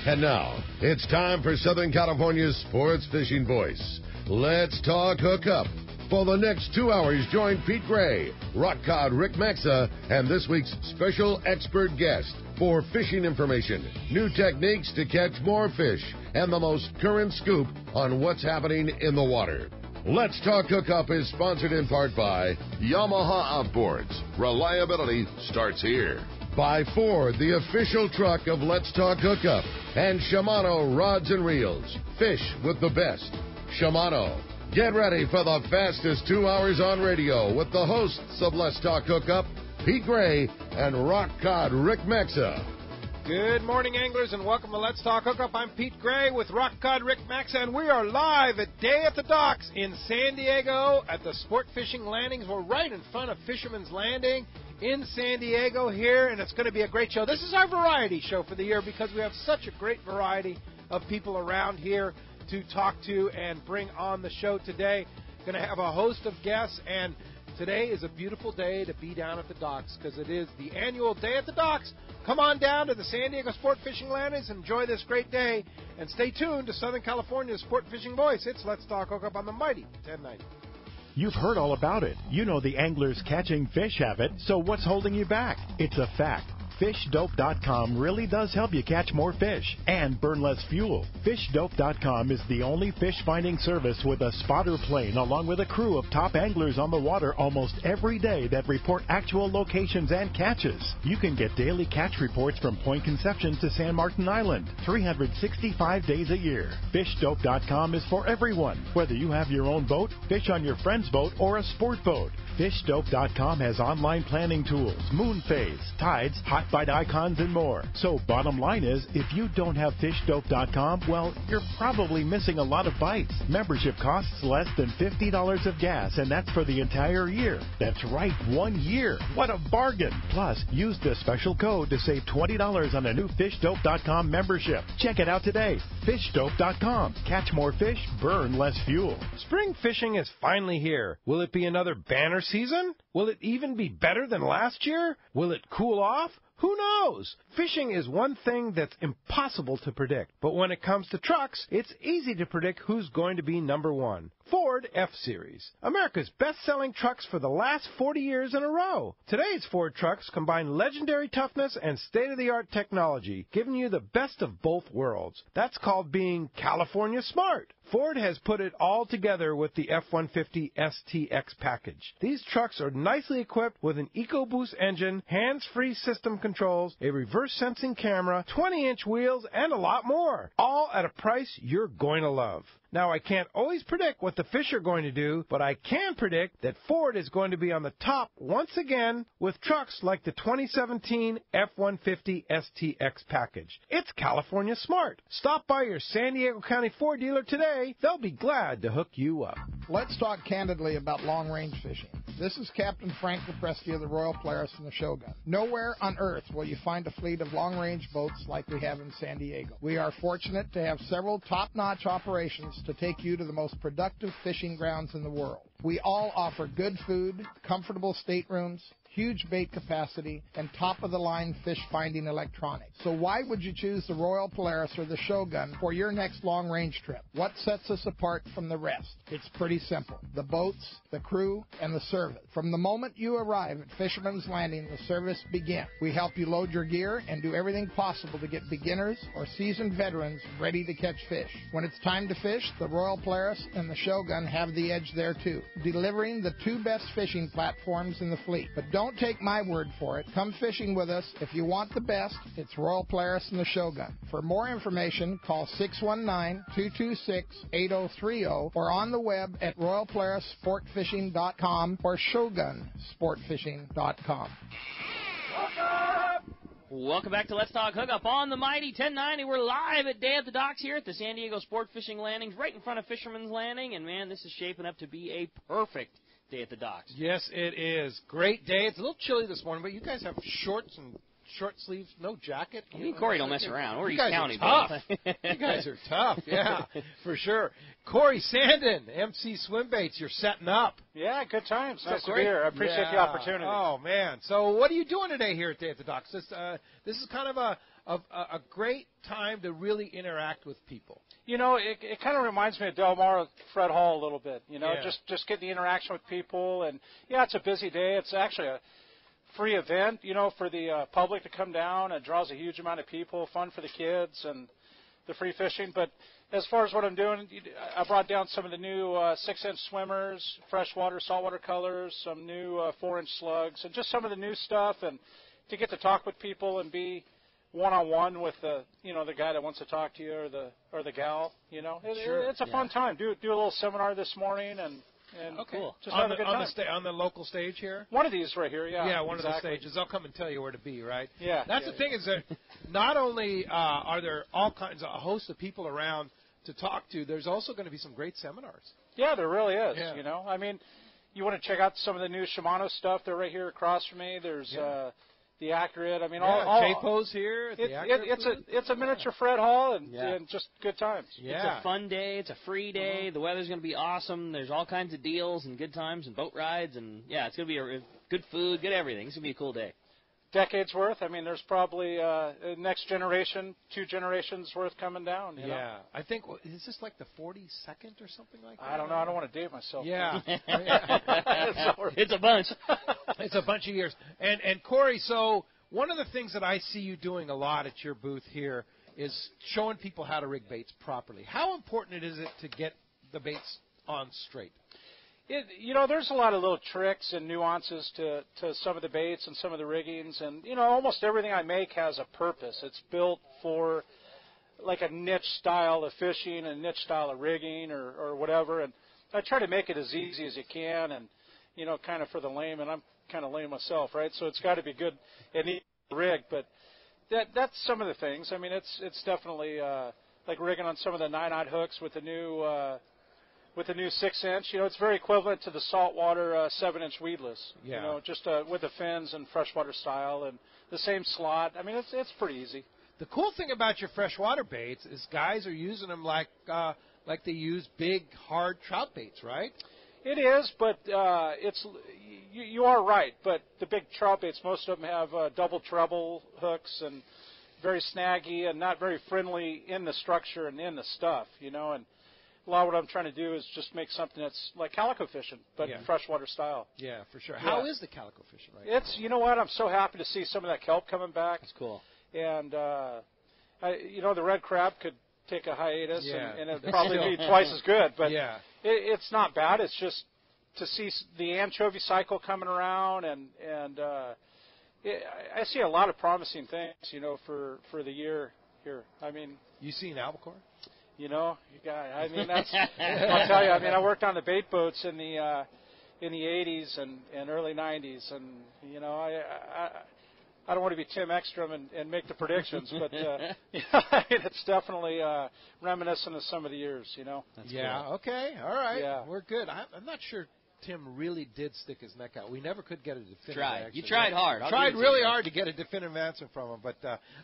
And now, it's time for Southern California's sports fishing voice. Let's talk hookup. For the next 2 hours, join Pete Gray, rock cod Rick Maxa, and this week's special expert guest for fishing information, new techniques to catch more fish, and the most current scoop on what's happening in the water. Let's Talk Hookup is sponsored in part by Yamaha Outboards. Reliability starts here. By Ford, the official truck of Let's Talk Hookup. And Shimano Rods and Reels. Fish with the best. Shimano. Get ready for the fastest 2 hours on radio with the hosts of Let's Talk Hookup, Pete Gray and rock cod Rick Maxa. Good morning, anglers, and welcome to Let's Talk Hookup. I'm Pete Gray with rock cod Rick Maxa, and we are live at Day at the Docks in San Diego at the Sport Fishing Landings. We're right in front of Fisherman's Landing in San Diego here, and it's going to be a great show. This is our variety show for the year because we have such a great variety of people around here to talk to and bring on the show today. Going to have a host of guests, and today is a beautiful day to be down at the docks because it is the annual Day at the Docks. Come on down to the San Diego Sport Fishing Landings, enjoy this great day, and stay tuned to Southern California's Sport Fishing Voice. It's Let's Talk Hookup on the mighty 1090. You've heard all about it. You know the anglers catching fish have it, so what's holding you back? It's a fact. FishDope.com really does help you catch more fish and burn less fuel. FishDope.com is the only fish finding service with a spotter plane along with a crew of top anglers on the water almost every day that report actual locations and catches. You can get daily catch reports from Point Conception to San Martin Island, 365 days a year. FishDope.com is for everyone, whether you have your own boat, fish on your friend's boat, or a sport boat. FishDope.com has online planning tools, moon phase, tides, hot bite icons, and more. So bottom line is, if you don't have FishDope.com, well, you're probably missing a lot of bites. Membership costs less than $50 of gas, and that's for the entire year. That's right, 1 year. What a bargain. Plus, use the special code to save $20 on a new FishDope.com membership. Check it out today. FishDope.com. Catch more fish, burn less fuel. Spring fishing is finally here. Will it be another banner season? Will it even be better than last year? Will it cool off? Who knows? Fishing is one thing that's impossible to predict. But when it comes to trucks, it's easy to predict who's going to be number one. Ford F-Series, America's best-selling trucks for the last 40 years in a row. Today's Ford trucks combine legendary toughness and state-of-the-art technology, giving you the best of both worlds. That's called being California smart. Ford has put it all together with the F-150 STX package. These trucks are nicely equipped with an EcoBoost engine, hands-free system controls, a reverse-sensing camera, 20-inch wheels, and a lot more. All at a price you're going to love. Now, I can't always predict what the fish are going to do, but I can predict that Ford is going to be on the top once again with trucks like the 2017 F-150 STX package. It's California smart. Stop by your San Diego County Ford dealer today. They'll be glad to hook you up. Let's talk candidly about long-range fishing. This is Captain Frank Lepresti of the Royal Polaris and the Shogun. Nowhere on earth will you find a fleet of long-range boats like we have in San Diego. We are fortunate to have several top-notch operations to take you to the most productive fishing grounds in the world. We all offer good food, comfortable staterooms, huge bait capacity, and top-of-the-line fish-finding electronics. So why would you choose the Royal Polaris or the Shogun for your next long-range trip? What sets us apart from the rest? It's pretty simple. The boats, the crew, and the service. From the moment you arrive at Fisherman's Landing, the service begins. We help you load your gear and do everything possible to get beginners or seasoned veterans ready to catch fish. When it's time to fish, the Royal Polaris and the Shogun have the edge there too, delivering the two best fishing platforms in the fleet. But don't take my word for it. Come fishing with us. If you want the best, it's Royal Polaris and the Shogun. For more information, call 619-226-8030 or on the web at royalpolarissportfishing.com or shogunsportfishing.com. Welcome back to Let's Talk Hookup on the mighty 1090. We're live at Day at the Docks here at the San Diego Sport Fishing Landings, right in front of Fisherman's Landing. And, man, this is shaping up to be a perfect Day at the Docks. Yes, it is. Great day. It's a little chilly this morning, but you guys have shorts and short sleeves, no jacket. I mean, Corey don't mess around. We're East County. Tough. You guys are tough, yeah, for sure. Corey Sandin, MC Swimbaits, you're setting up. Yeah, good times. Nice to be great. here. I appreciate the opportunity. Oh, man. So what are you doing today here at Day at the Docks? This is kind of a a great time to really interact with people. You know, it kind of reminds me of Del Mar, Fred Hall a little bit. You know, Yeah. just get the interaction with people, and yeah, it's a busy day. It's actually a free event, you know, for the public to come down. It draws a huge amount of people, fun for the kids and the free fishing. But as far as what I'm doing, I brought down some of the new 6-inch swimmers, freshwater, saltwater colors, some new 4-inch slugs, and just some of the new stuff, and to get to talk with people and be one-on-one with the guy that wants to talk to you or the gal. You know, it's a fun time. Do a little seminar this morning and cool. Just have a good time. On the local stage here? One of these right here, yeah. Yeah, one exactly. of the stages. They'll come and tell you where to be, right? Yeah. That's the thing is that not only are there all kinds of a host of people around to talk to, there's also going to be some great seminars. Yeah, there really is. Yeah. You know, I mean, you want to check out some of the new Shimano stuff. They're right here across from me. There's the Accurate. I mean, all J-Po's here. At the Accurate it's a miniature Fred Hall and just good times. Yeah. It's a fun day. It's a free day. The weather's going to be awesome. There's all kinds of deals and good times and boat rides. And, yeah, it's going to be good food, good everything. It's going to be a cool day. Decades worth. I mean, there's probably next generation, 2 generations worth coming down. You know? I think, is this like the 42nd or something like that? I don't know. I don't want to date myself. Yeah. It's a bunch. It's a bunch of years. And Corey, so one of the things that I see you doing a lot at your booth here is showing people how to rig baits properly. How important is it to get the baits on straight? There's a lot of little tricks and nuances to some of the baits and some of the riggings, and almost everything I make has a purpose. It's built for like a niche style of fishing, a niche style of rigging, or whatever. And I try to make it as easy as you can, and kind of for the lame. And I'm kind of lame myself, right? So it's got to be good and easy to rig. But that's some of the things. I mean, it's definitely like rigging on some of the 9-aught hooks with the new. With the new 6-inch, it's very equivalent to the saltwater 7-inch weedless. Yeah. Just with the fins and freshwater style and the same slot. I mean, it's pretty easy. The cool thing about your freshwater baits is guys are using them like they use big, hard trout baits, right? It is, but you are right. But the big trout baits, most of them have double treble hooks and very snaggy and not very friendly in the structure and in the stuff, and a lot of what I'm trying to do is just make something that's like calico fishing, but freshwater style. Yeah, for sure. How is the calico fishing right now? It's, what, I'm so happy to see some of that kelp coming back. That's cool. And, the red crab could take a hiatus, and it'd probably be twice as good. But it's not bad. It's just to see the anchovy cycle coming around, and I see a lot of promising things, for the year here. I mean, you seen albacore? I mean, that's. I'll tell you. I mean, I worked on the bait boats in the 80s and early 90s, and I don't want to be Tim Ekstrom and make the predictions, but it's definitely reminiscent of some of the years. That's cool. Okay, all right. Yeah. We're good. I'm not sure Tim really did stick his neck out. We never could get a definitive answer. You tried hard. Tried really hard to get a definitive answer from him, but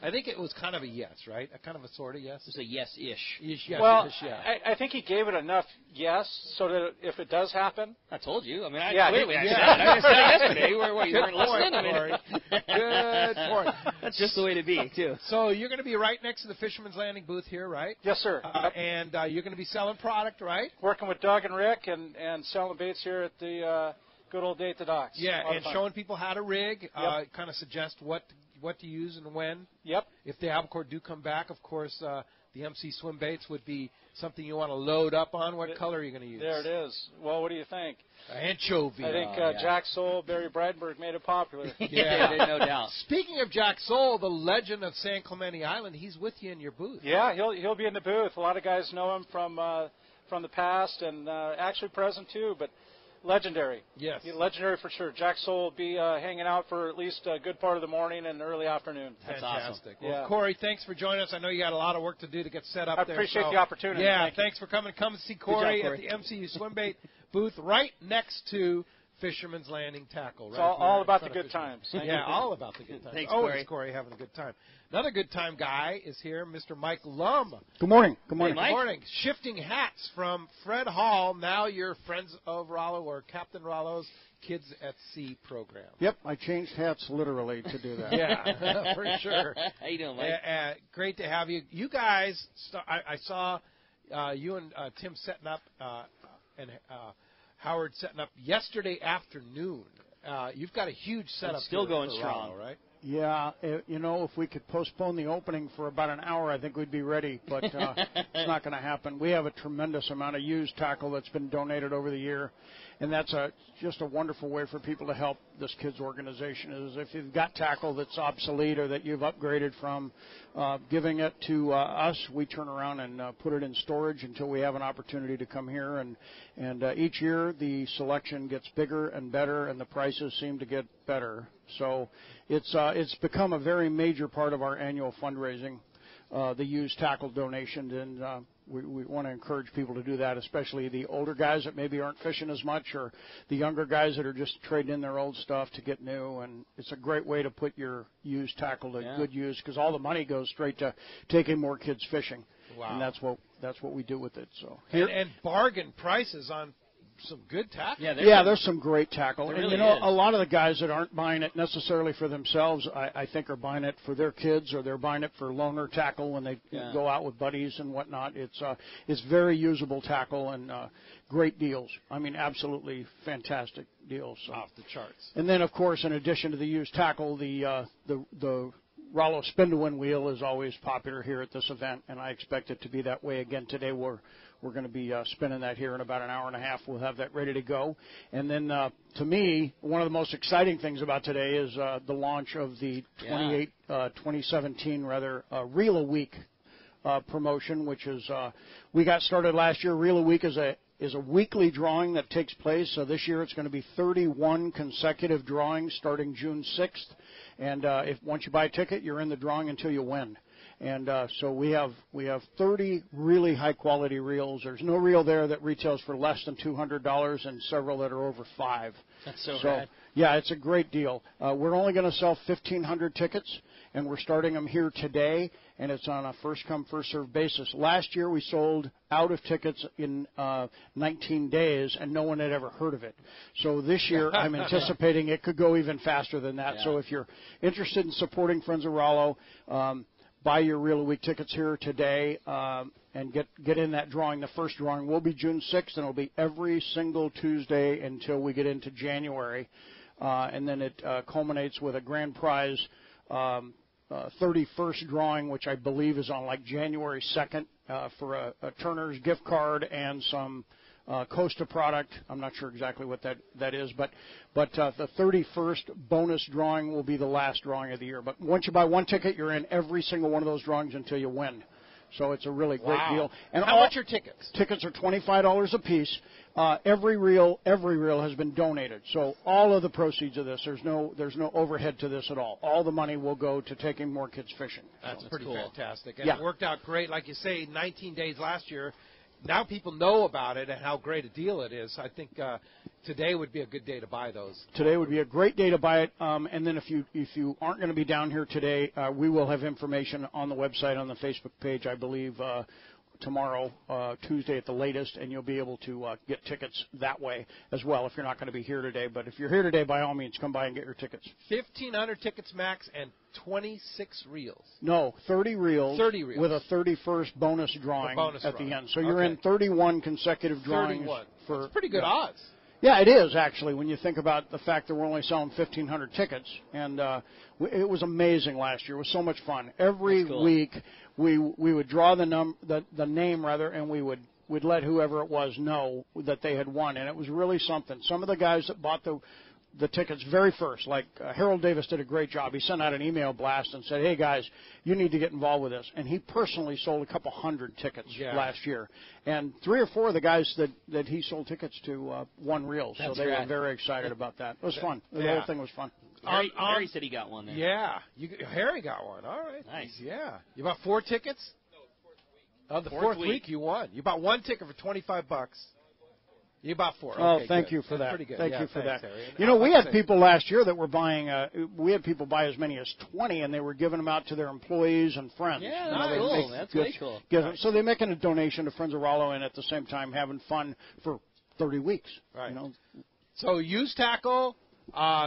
I think it was kind of a yes, right? A kind of a sort of yes? It was a yes-ish. Yes, well, yeah. I think he gave it enough yes so that if it does happen. I told you. I mean, I said it yesterday. You weren't listening. Good point. That's just the way to be, too. So you're going to be right next to the Fisherman's Landing booth here, right? Yes, sir. And you're going to be selling product, right? Working with Doug and Rick and selling baits here at the good old day at the docks. Yeah, and showing people how to rig, kind of suggest what to use and when. Yep. If the albacore do come back, of course, the MC swim baits would be something you want to load up on. What color are you going to use? There it is. Well, what do you think? Anchovy. I think Jack Soule, Barry Bradberg made it popular. Yeah, no doubt. Speaking of Jack Soule, the legend of San Clemente Island, he's with you in your booth. Yeah, he'll be in the booth. A lot of guys know him from the past and actually present too, but legendary. Yes. Legendary for sure. Jack Soule will be hanging out for at least a good part of the morning and early afternoon. That's fantastic. Awesome. Well, Corey, thanks for joining us. I know you got a lot of work to do to get set up there. I appreciate the opportunity. Yeah, thanks for coming. Come and see Corey at the MCU Swimbait booth right next to Fisherman's Landing Tackle. It's Right all here about in the front of good times. Yeah, all about the good times. Thanks, Always Corey having a good time. Another good time guy is here, Mr. Mike Lum. Good morning. Good morning. Hey, Mike. Good morning. Shifting hats from Fred Hall. Now you're Friends of Rollo or Captain Rollo's Kids at Sea program. Yep, I changed hats literally to do that. Yeah, for sure. How you doing, Mike? Great to have you. You guys, I saw you and Tim setting up and Howard setting up yesterday afternoon. You've got a huge setup. It's still here going for strong, Rollo, right? Yeah, if we could postpone the opening for about an hour, I think we'd be ready, but it's not going to happen. We have a tremendous amount of used tackle that's been donated over the year, and that's just a wonderful way for people to help this kids' organization. Is if you've got tackle that's obsolete or that you've upgraded from, giving it to us, we turn around and put it in storage until we have an opportunity to come here, and each year the selection gets bigger and better, and the prices seem to get better. So it's become a very major part of our annual fundraising, the used tackle donation, and we want to encourage people to do that, especially the older guys that maybe aren't fishing as much, or the younger guys that are just trading in their old stuff to get new. And it's a great way to put your used tackle to good use, because all the money goes straight to taking more kids fishing. Wow. And that's what we do with it. So and bargain prices on some good tackle. Yeah, there's some great tackle. There And, really a is. lot of the guys that aren't buying it necessarily for themselves, I think are buying it for their kids, or they're buying it for loaner tackle when they go out with buddies and whatnot. It's very usable tackle and great deals. I mean, absolutely fantastic deals. So. Off the charts. And then, of course, in addition to the used tackle, the Rollo spin-to-win wheel is always popular here at this event, and I expect it to be that way again today. We're going to be spinning that here in about an hour and a half. We'll have that ready to go. And then, to me, one of the most exciting things about today is the launch of the 2017 Reel a Week promotion, which is we got started last year. Reel a Week is a weekly drawing that takes place. So this year it's going to be 31 consecutive drawings starting June 6th. And once you buy a ticket, you're in the drawing until you win. And so we have 30 really high-quality reels. There's no reel there that retails for less than $200 and several that are over $500. That's so bad. Yeah, it's a great deal. We're only going to sell 1,500 tickets, and we're starting them here today, and it's on a first-come, first-served basis. Last year we sold out of tickets in 19 days, and no one had ever heard of it. So this year I'm anticipating it could go even faster than that. Yeah. So if you're interested in supporting Friends of Rollo, buy your Reel a Week tickets here today and get in that drawing. The first drawing will be June 6th, and it'll be every single Tuesday until we get into January. And then it culminates with a grand prize 31st drawing, which I believe is on like January 2nd for a Turner's gift card and some Costa product. I'm not sure exactly what that is, but the 31st bonus drawing will be the last drawing of the year. But once you buy one ticket, you're in every single one of those drawings until you win. So it's a really great deal. And how much are tickets? Tickets are $25 a piece. Every reel has been donated. So all of the proceeds of this, there's no overhead to this at all. All the money will go to taking more kids fishing. That's pretty cool. fantastic. And it worked out great. Like you say, 19 days last year. Now people know about it and how great a deal it is. I think today would be a good day to buy those. Today would be a great day to buy it. And then if you aren't going to be down here today, we will have information on the website, on the Facebook page, I believe, tomorrow, Tuesday at the latest, and you'll be able to get tickets that way as well if you're not going to be here today. But if you're here today, by all means, come by and get your tickets. 1,500 tickets max and 26 reels. No, 30 reels. 30 reels. With a 31st bonus drawing at the end. So you're in 31 consecutive drawings. 31. That's pretty good odds. Yeah, it is, actually, when you think about the fact that we're only selling 1,500 tickets. And it was amazing last year. It was so much fun. Every week we would draw the name, and we'd let whoever it was know that they had won. And it was really something. Some of the guys that bought the tickets very first, like Harold Davis did a great job. He sent out an email blast and said, hey, guys, you need to get involved with this. And he personally sold a couple hundred tickets last year. And 3 or 4 of the guys that he sold tickets to won reels. So they were very excited about that. It was fun. The whole thing was fun. Harry said he got one there. Yeah. Harry got one. All right. Nice. Yeah. You bought 4 tickets? No, the fourth week you won. You bought 1 ticket for $25. You bought 4. Oh, Okay, thank good. you for That's that. Pretty good. Thank yeah, you for thanks, that. Harry. You know, we had say- people last year that were buying. We had people buy as many as 20, and they were giving them out to their employees and friends. Yeah, You know, that's they cool. make That's gifts- way cool. gifts. So they're making a donation to Friends of Rollo, and at the same time having fun for 30 weeks. Right. You know? So use tackle,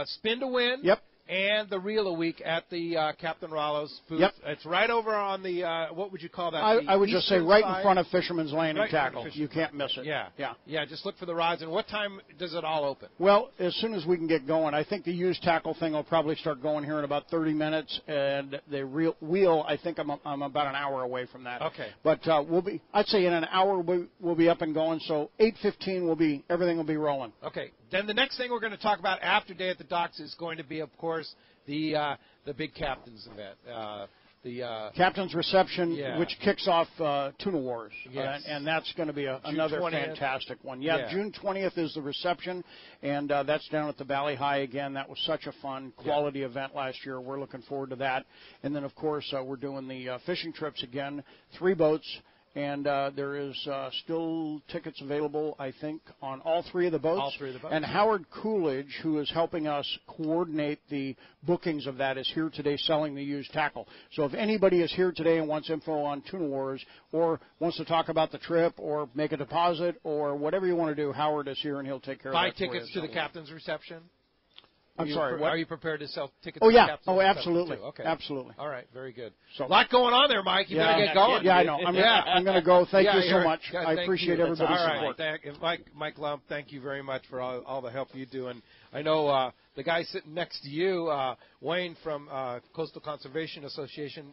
spin to win. Yep. And the reel a week at the Captain Rollo's booth. Yep. It's right over on the, what would you call that? I would just say eastern right side? in front of Fisherman's Landing Right in front of Tackle. Fisherman's You can't miss it. Yeah. Yeah. Yeah, just look for the rods. And what time does it all open? Well, as soon as we can get going, I think the used tackle thing will probably start going here in about 30 minutes, and the wheel, I think I'm about an hour away from that. Okay. But I'd say in an hour we'll be up and going. So 8:15 everything will be rolling. Okay. Then the next thing we're going to talk about after Day at the Docks is going to be, of course, the big captain's event. Captain's reception, Yeah. which kicks off Tuna Wars, Yes. and that's going to be another 20th. fantastic one. Yeah, June 20th is the reception, and that's down at the Valley High again. That was such a fun, quality event last year. We're looking forward to that. And then, of course, we're doing the fishing trips again, 3 boats. And there is still tickets available, I think, on all 3 of the boats. All 3 of the boats. And Howard Coolidge, who is helping us coordinate the bookings of that, is here today selling the used tackle. So if anybody is here today and wants info on Tuna Wars or wants to talk about the trip or make a deposit or whatever you want to do, Howard is here and he'll take care Buy of that. tickets to the captain's reception. I'm sorry, what? Are you prepared to sell tickets Oh, to yeah. the captain's Oh, reception, absolutely. too? Okay. Absolutely. All right, very good. So- A lot going on there, Mike. You better get going. Yeah, I know. I'm going to go. Thank you so much. Guys, I thank appreciate you. everybody's All right. support. Mike Lump, thank you very much for all the help you do. And I know the guy sitting next to you, Wayne from Coastal Conservation Association.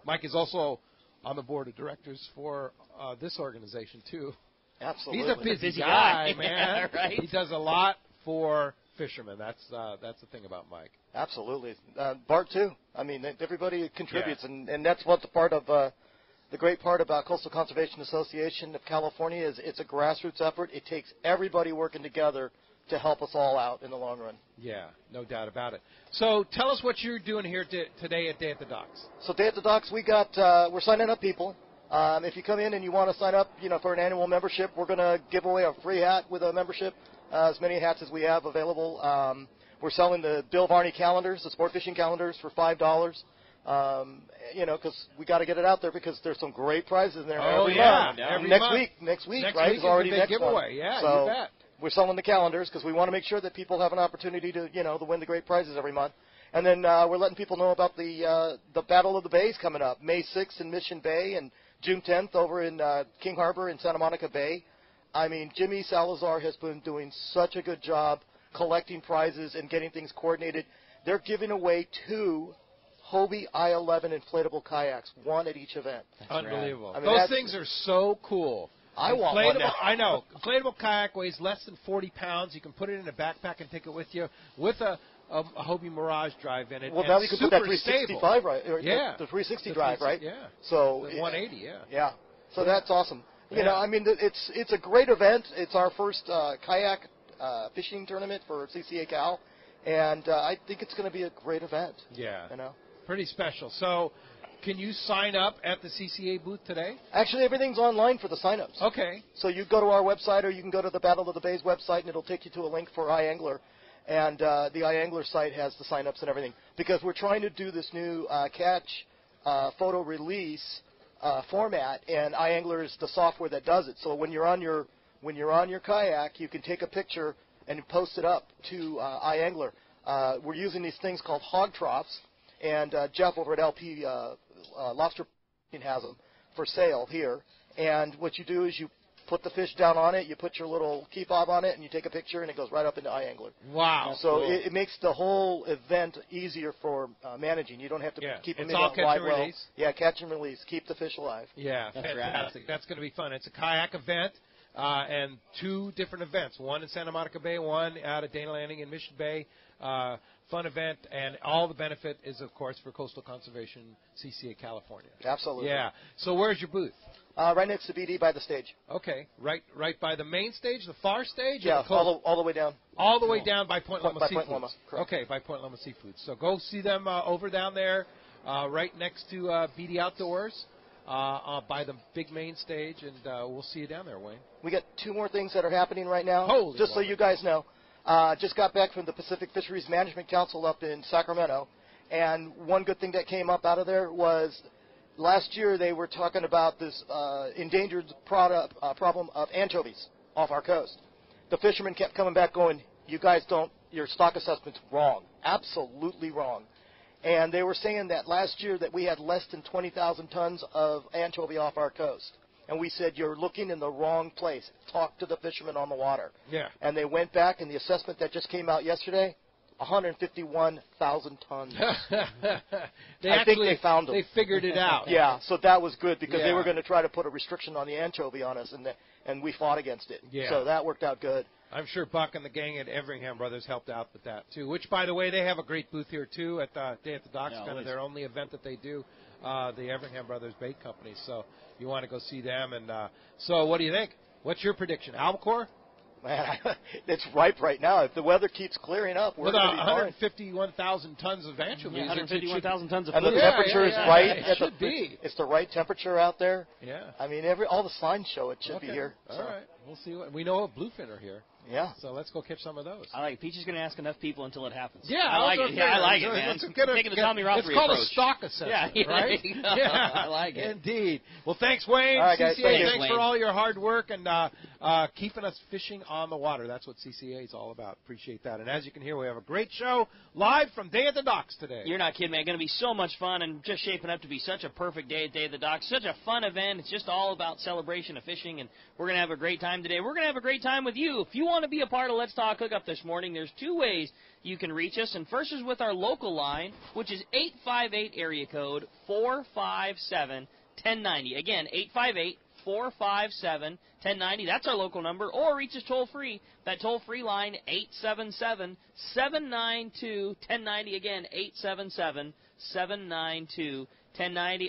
Mike is also on the board of directors for this organization, too. Absolutely. He's a busy guy, man. Yeah, right. He does a lot for fishermen. That's the thing about Mike. Absolutely. Bart, too. I mean, everybody contributes, and that's what's part of the great part about Coastal Conservation Association of California is it's a grassroots effort. It takes everybody working together to help us all out in the long run. Yeah, no doubt about it. So tell us what you're doing here today at Day at the Docks. So Day at the Docks, we're signing up people. If you come in and you want to sign up, for an annual membership, we're going to give away a free hat with a membership. As many hats as we have available. We're selling the Bill Varney calendars, the sport fishing calendars, for $5. Because we got to get it out there because there's some great prizes in there every month. Next week, right? Is already next giveaway. month. Yeah, so you bet. We're selling the calendars because we want to make sure that people have an opportunity to, to win the great prizes every month. And then we're letting people know about the Battle of the Bays coming up, May 6th in Mission Bay and June 10th over in King Harbor in Santa Monica Bay. I mean, Jimmy Salazar has been doing such a good job collecting prizes and getting things coordinated. They're giving away 2 Hobie I-11 inflatable kayaks, 1 at each event. Unbelievable. I mean, those things are so cool. I want one now. I know. Inflatable kayak weighs less than 40 pounds. You can put it in a backpack and take it with you with a Hobie Mirage drive in it. Well, now you can put that 365, right? Or yeah. The 360 drive, right? Yeah. So the 180, yeah. Yeah. So that's awesome. Yeah. I mean, it's a great event. It's our first kayak fishing tournament for CCA Cal, and I think it's going to be a great event. Yeah. Pretty special. So, can you sign up at the CCA booth today? Actually, everything's online for the sign-ups. Okay. So you go to our website, or you can go to the Battle of the Bays website, and it'll take you to a link for iAngler. And the iAngler site has the sign-ups and everything. Because we're trying to do this new catch photo release format, and iAngler is the software that does it. So when you're on your kayak, you can take a picture and post it up to iAngler. We're using these things called hog troughs, and Jeff over at LP Lobster has them for sale here. And what you do is you put the fish down on it, you put your little key fob on it, and you take a picture, and it goes right up into iAngler. Wow. So cool. it makes the whole event easier for managing. You don't have to keep them in a live well. Yeah, catch and release. Keep the fish alive. Yeah, fantastic. That's going to be fun. It's a kayak event. And 2 different events, one in Santa Monica Bay, one out at Dana Landing in Mission Bay. Fun event, and all the benefit is, of course, for Coastal Conservation CCA California. Absolutely. Yeah. So where's your booth? Right next to BD by the stage. Okay. Right by the main stage, the far stage? Yeah, all the way down. All the way down by Point Loma Seafoods. Point Loma, correct. Okay, by Point Loma Seafoods. So go see them over down there, right next to BD Outdoors. by the big main stage, and we'll see you down there, Wayne. We got 2 more things that are happening right now. Holy just Lord. So you guys know. Just got back from the Pacific Fisheries Management Council up in Sacramento, and one good thing that came up out of there was last year they were talking about this endangered problem of anchovies off our coast. The fishermen kept coming back going, you guys your stock assessment's wrong, absolutely wrong. And they were saying that last year that we had less than 20,000 tons of anchovy off our coast. And we said, you're looking in the wrong place. Talk to the fishermen on the water. Yeah. And they went back, and the assessment that just came out yesterday, 151,000 tons. I think they found them. They figured it out. Yeah, so that was good because they Yeah. were going to try to put a restriction on the anchovy on us, and we fought against it. Yeah. So that worked out good. I'm sure Buck and the gang at Everingham Brothers helped out with that, too, which, by the way, they have a great booth here, too, at Day at the Docks, kind of their only event that they do, the Everingham Brothers Bait Company. So you want to go see them. And so what do you think? What's your prediction? Albacore? Man, it's ripe right now. If the weather keeps clearing up, we're with going to be fine. 151,000 tons of anchovies. 151,000 tons of and food. the temperature is right. It should be. It's the right temperature out there. Yeah. I mean, all the signs show it should be here. All right. We'll see. We know what bluefin are here. Yeah. So let's go catch some of those. I like it. Peach is going to ask enough people until it happens. Yeah, I like it. Yeah, I like it, man. Taking the Tommy Rossery It's called approach. a stock assessment, yeah, right? Yeah, I like it. Indeed. Well, thanks, Wayne. All right, guys, CCA, thanks for all your hard work and keeping us fishing on the water. That's what CCA is all about. Appreciate that. And as you can hear, we have a great show live from Day at the Docks today. You're not kidding, man. Going to be so much fun and just shaping up to be such a perfect day at Day at the Docks. Such a fun event. It's just all about celebration of fishing, and we're going to have a great time today. We're going to have a great time with you. If you want to be a part of Let's Talk Hookup this morning, there's 2 ways you can reach us. And first is with our local line, which is 858 area code 457-1090. Again, 858-457-1090. That's our local number. Or reach us toll-free. That toll-free line, 877-792-1090. Again, 877-792-1090.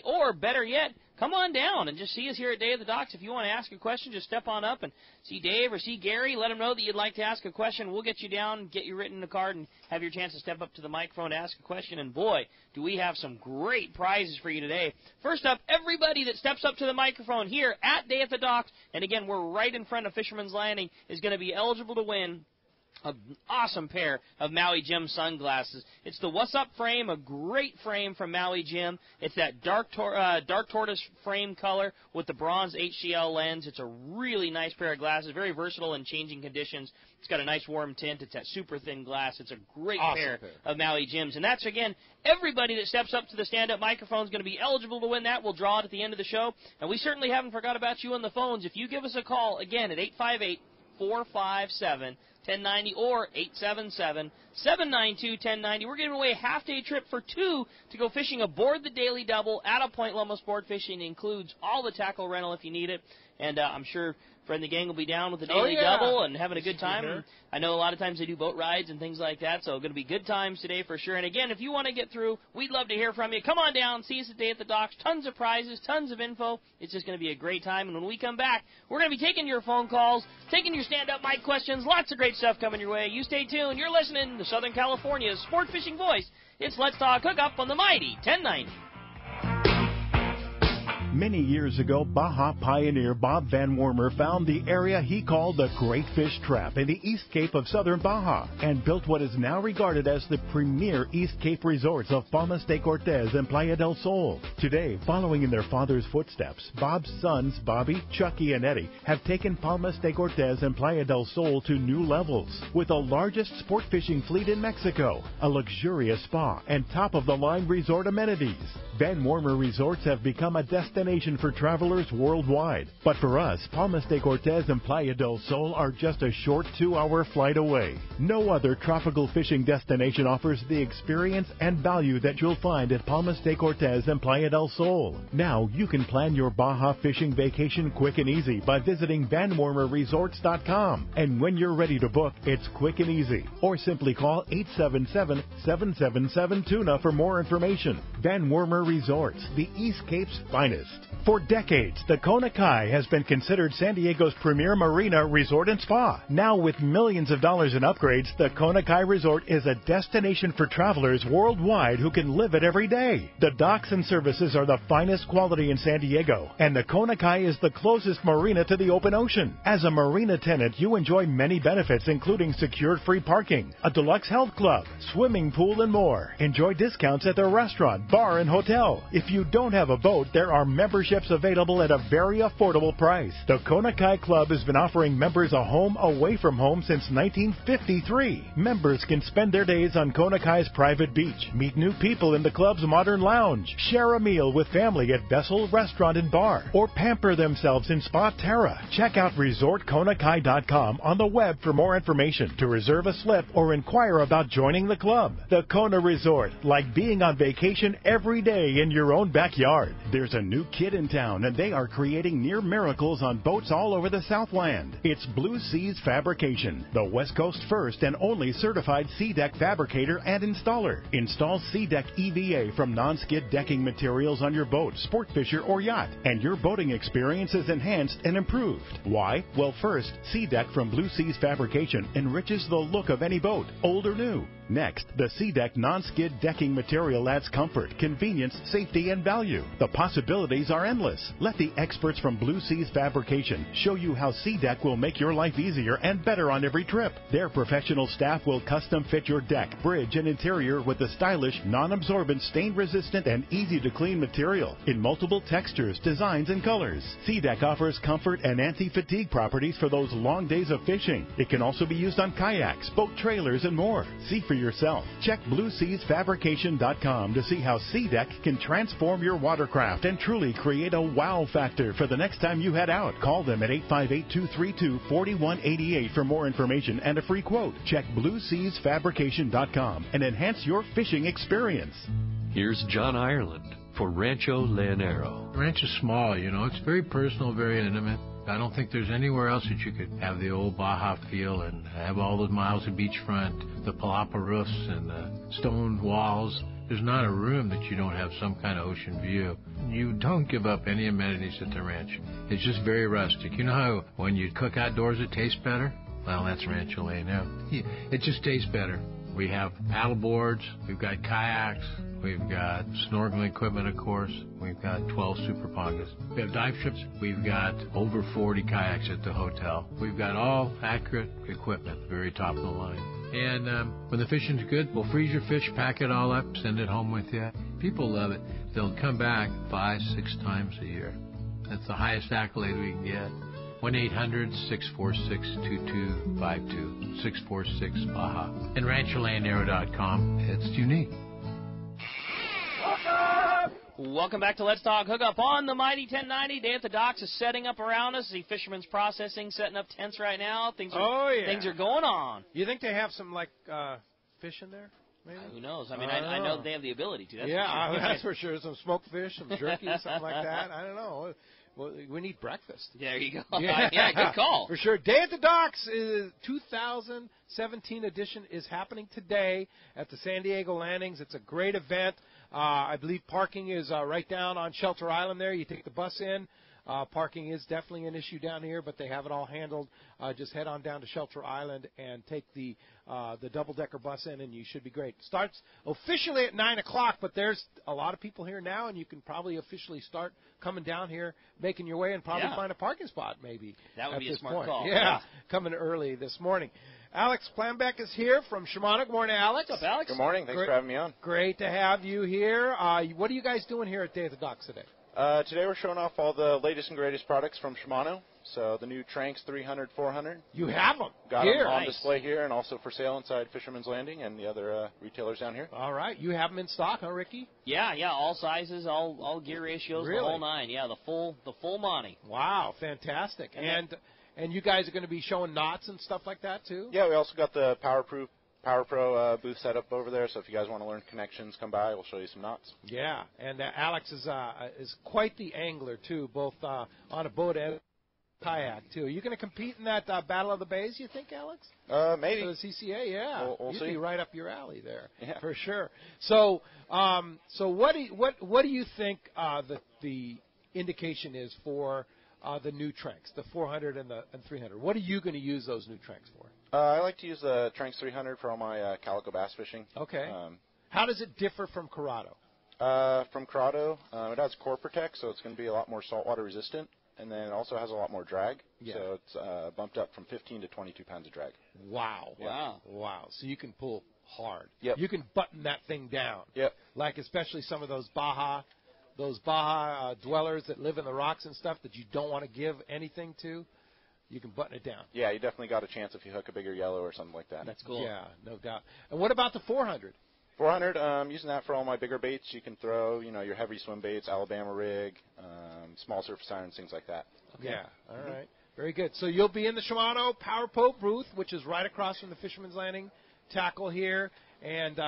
Or better yet, come on down and just see us here at Day of the Docks. If you want to ask a question, just step on up and see Dave or see Gary. Let them know that you'd like to ask a question. We'll get you down, get you written in a card, and have your chance to step up to the microphone to ask a question. And boy, do we have some great prizes for you today. First up, everybody that steps up to the microphone here at Day at the Docks, and again, we're right in front of Fisherman's Landing, is going to be eligible to win an awesome pair of Maui Jim sunglasses. It's the What's Up frame, a great frame from Maui Jim. It's that dark tortoise frame color with the bronze HCL lens. It's a really nice pair of glasses, very versatile in changing conditions. It's got a nice warm tint. It's that super thin glass. It's a great pair of Maui Jims. And that's, again, everybody that steps up to the stand-up microphone is going to be eligible to win that. We'll draw it at the end of the show. And we certainly haven't forgot about you on the phones. If you give us a call, again, at 858-457-1090 or 877-792-1090. We're giving away a half-day trip for 2 to go fishing aboard the Daily Double at a Point Loma Sport Fishing. It includes all the tackle rental if you need it. And I'm sure Fred and the gang will be down with the Daily Double and having a good time. Sure. I know a lot of times they do boat rides and things like that, so going to be good times today for sure. And again, if you want to get through, we'd love to hear from you. Come on down, see us today at the Docks. Tons of prizes, tons of info. It's just going to be a great time. And when we come back, we're going to be taking your phone calls, taking your stand-up mic questions. Lots of great stuff coming your way. You stay tuned. You're listening to Southern California's sport fishing voice. It's Let's Talk Hookup on the mighty 1090. Many years ago, Baja pioneer Bob Van Wormer found the area he called the Great Fish Trap in the East Cape of southern Baja and built what is now regarded as the premier East Cape resorts of Palmas de Cortez and Playa del Sol. Today, following in their father's footsteps, Bob's sons, Bobby, Chucky, and Eddie, have taken Palmas de Cortez and Playa del Sol to new levels with the largest sport fishing fleet in Mexico, a luxurious spa, and top-of-the-line resort amenities. Van Wormer Resorts have become a destination for travelers worldwide. But for us, Palmas de Cortez and Playa del Sol are just a short 2-hour flight away. No other tropical fishing destination offers the experience and value that you'll find at Palmas de Cortez and Playa del Sol. Now you can plan your Baja fishing vacation quick and easy by visiting VanWormerResorts.com. And when you're ready to book, it's quick and easy. Or simply call 877-777-TUNA for more information. Van Wormer Resorts, the East Cape's finest. For decades, the Kona Kai has been considered San Diego's premier marina resort and spa. Now with millions of dollars in upgrades, the Kona Kai Resort is a destination for travelers worldwide who can live it every day. The docks and services are the finest quality in San Diego, and the Kona Kai is the closest marina to the open ocean. As a marina tenant, you enjoy many benefits, including secured free parking, a deluxe health club, swimming pool, and more. Enjoy discounts at the restaurant, bar, and hotel. If you don't have a boat, there are memberships available at a very affordable price. The Kona Kai Club has been offering members a home away from home since 1953. Members can spend their days on Kona Kai's private beach, meet new people in the club's modern lounge, share a meal with family at Vessel Restaurant and Bar, or pamper themselves in Spa Terra. Check out ResortKonakai.com on the web for more information, to reserve a slip, or inquire about joining the club. The Kona Resort, like being on vacation every day in your own backyard. There's a new kid in town, and they are creating near miracles on boats all over the Southland. It's Blue Seas Fabrication, the West Coast's first and only certified sea deck fabricator and installer. Install sea deck EVA from non-skid decking materials on your boat, sport fisher, or yacht, and your boating experience is enhanced and improved. Why? Well, first, sea deck from Blue Seas Fabrication enriches the look of any boat, old or new. Next, the SeaDeck non-skid decking material adds comfort, convenience, safety, and value. The possibilities are endless. Let the experts from Blue Seas Fabrication show you how SeaDeck will make your life easier and better on every trip. Their professional staff will custom fit your deck, bridge, and interior with the stylish, non-absorbent, stain-resistant, and easy-to-clean material in multiple textures, designs, and colors. SeaDeck offers comfort and anti-fatigue properties for those long days of fishing. It can also be used on kayaks, boat trailers, and more. See for yourself. Check BlueSeasFabrication.com to see how SeaDeck can transform your watercraft and truly create a wow factor for the next time you head out. Call them at 858-232-4188 for more information and a free quote. Check BlueSeasFabrication.com and enhance your fishing experience. Here's John Ireland for Rancho Leonero. The ranch is small, it's very personal, very intimate. I don't think there's anywhere else that you could have the old Baja feel and have all those miles of beachfront, the palapa roofs and the stone walls. There's not a room that you don't have some kind of ocean view. You don't give up any amenities at the ranch. It's just very rustic. You know how when you cook outdoors it tastes better? Well, that's Rancho Leonero. It just tastes better. We have paddle boards, we've got kayaks, we've got snorkeling equipment, of course. We've got 12 super pongas. We have dive trips. We've got over 40 kayaks at the hotel. We've got all accurate equipment, very top of the line. And when the fishing's good, we'll freeze your fish, pack it all up, send it home with you. People love it. They'll come back 5-6 times a year. That's the highest accolade we can get. 1-800-646-2252, 646-BAJA. And RanchoLeonero.com. It's unique. Welcome back to Let's Talk Hookup on the Mighty 1090. Day at the Docks is setting up around us. The Fisherman's Processing setting up tents right now. Things are going on. You think they have some, fish in there? Maybe? Who knows? I mean, I know they have the ability to. That's for sure. Some smoked fish, some jerky, something like that. I don't know. Well, we need breakfast. There you go. Yeah, good call. For sure. Day at the Docks is 2017 edition is happening today at the San Diego Landings. It's a great event. I believe parking is right down on Shelter Island there. You take the bus in. Parking is definitely an issue down here, but they have it all handled. Just head on down to Shelter Island and take the double-decker bus in, and you should be great. Starts officially at 9 o'clock, but there's a lot of people here now, and you can probably officially start coming down here, making your way, and probably find a parking spot maybe. That would be a smart call. Yeah, coming early this morning. Alex Plambeck is here from Shimano. Good morning, Alex. What's up, Alex? Good morning. Thanks for having me on. Great to have you here. What are you guys doing here at Day at the Docks today? Today we're showing off all the latest and greatest products from Shimano. So the new Tranks 300, 400. You have them Got here. them on display here and also for sale inside Fisherman's Landing and the other retailers down here. All right. You have them in stock, huh, Ricky? Yeah, all sizes, all gear ratios, really? The whole nine. Yeah, the full Monty. Wow, fantastic. And you guys are going to be showing knots and stuff like that too? Yeah, we also got the Power Pro booth set up over there, so if you guys want to learn connections, come by. We'll show you some knots. Yeah, and Alex is quite the angler, too, both on a boat and a kayak, too. Are you going to compete in that Battle of the Bays, you think, Alex? Maybe. For the CCA, yeah. We'll You'd see. be right up your alley there, yeah. for sure. So what do you think the indication is for the new Tranks, the 400 and 300. What are you going to use those new Tranks for? I like to use the Tranks 300 for all my calico bass fishing. Okay. How does it differ from Corrado? From Corrado, it has core protect, so it's going to be a lot more saltwater resistant, and then it also has a lot more drag. Yeah. So it's bumped up from 15 to 22 pounds of drag. Wow. Wow. Wow. So you can pull hard. Yep. You can button that thing down. Yep. Like especially some of those Baja dwellers that live in the rocks and stuff that you don't want to give anything to. You can button it down. Yeah, you definitely got a chance if you hook a bigger yellow or something like that. That's cool. Yeah, no doubt. And what about the 400? 400, using that for all my bigger baits. You can throw, your heavy swim baits, Alabama rig, small surface irons, things like that. Okay. Yeah, all right. Very good. So you'll be in the Shimano Power Pro booth, which is right across from the Fisherman's Landing tackle here, and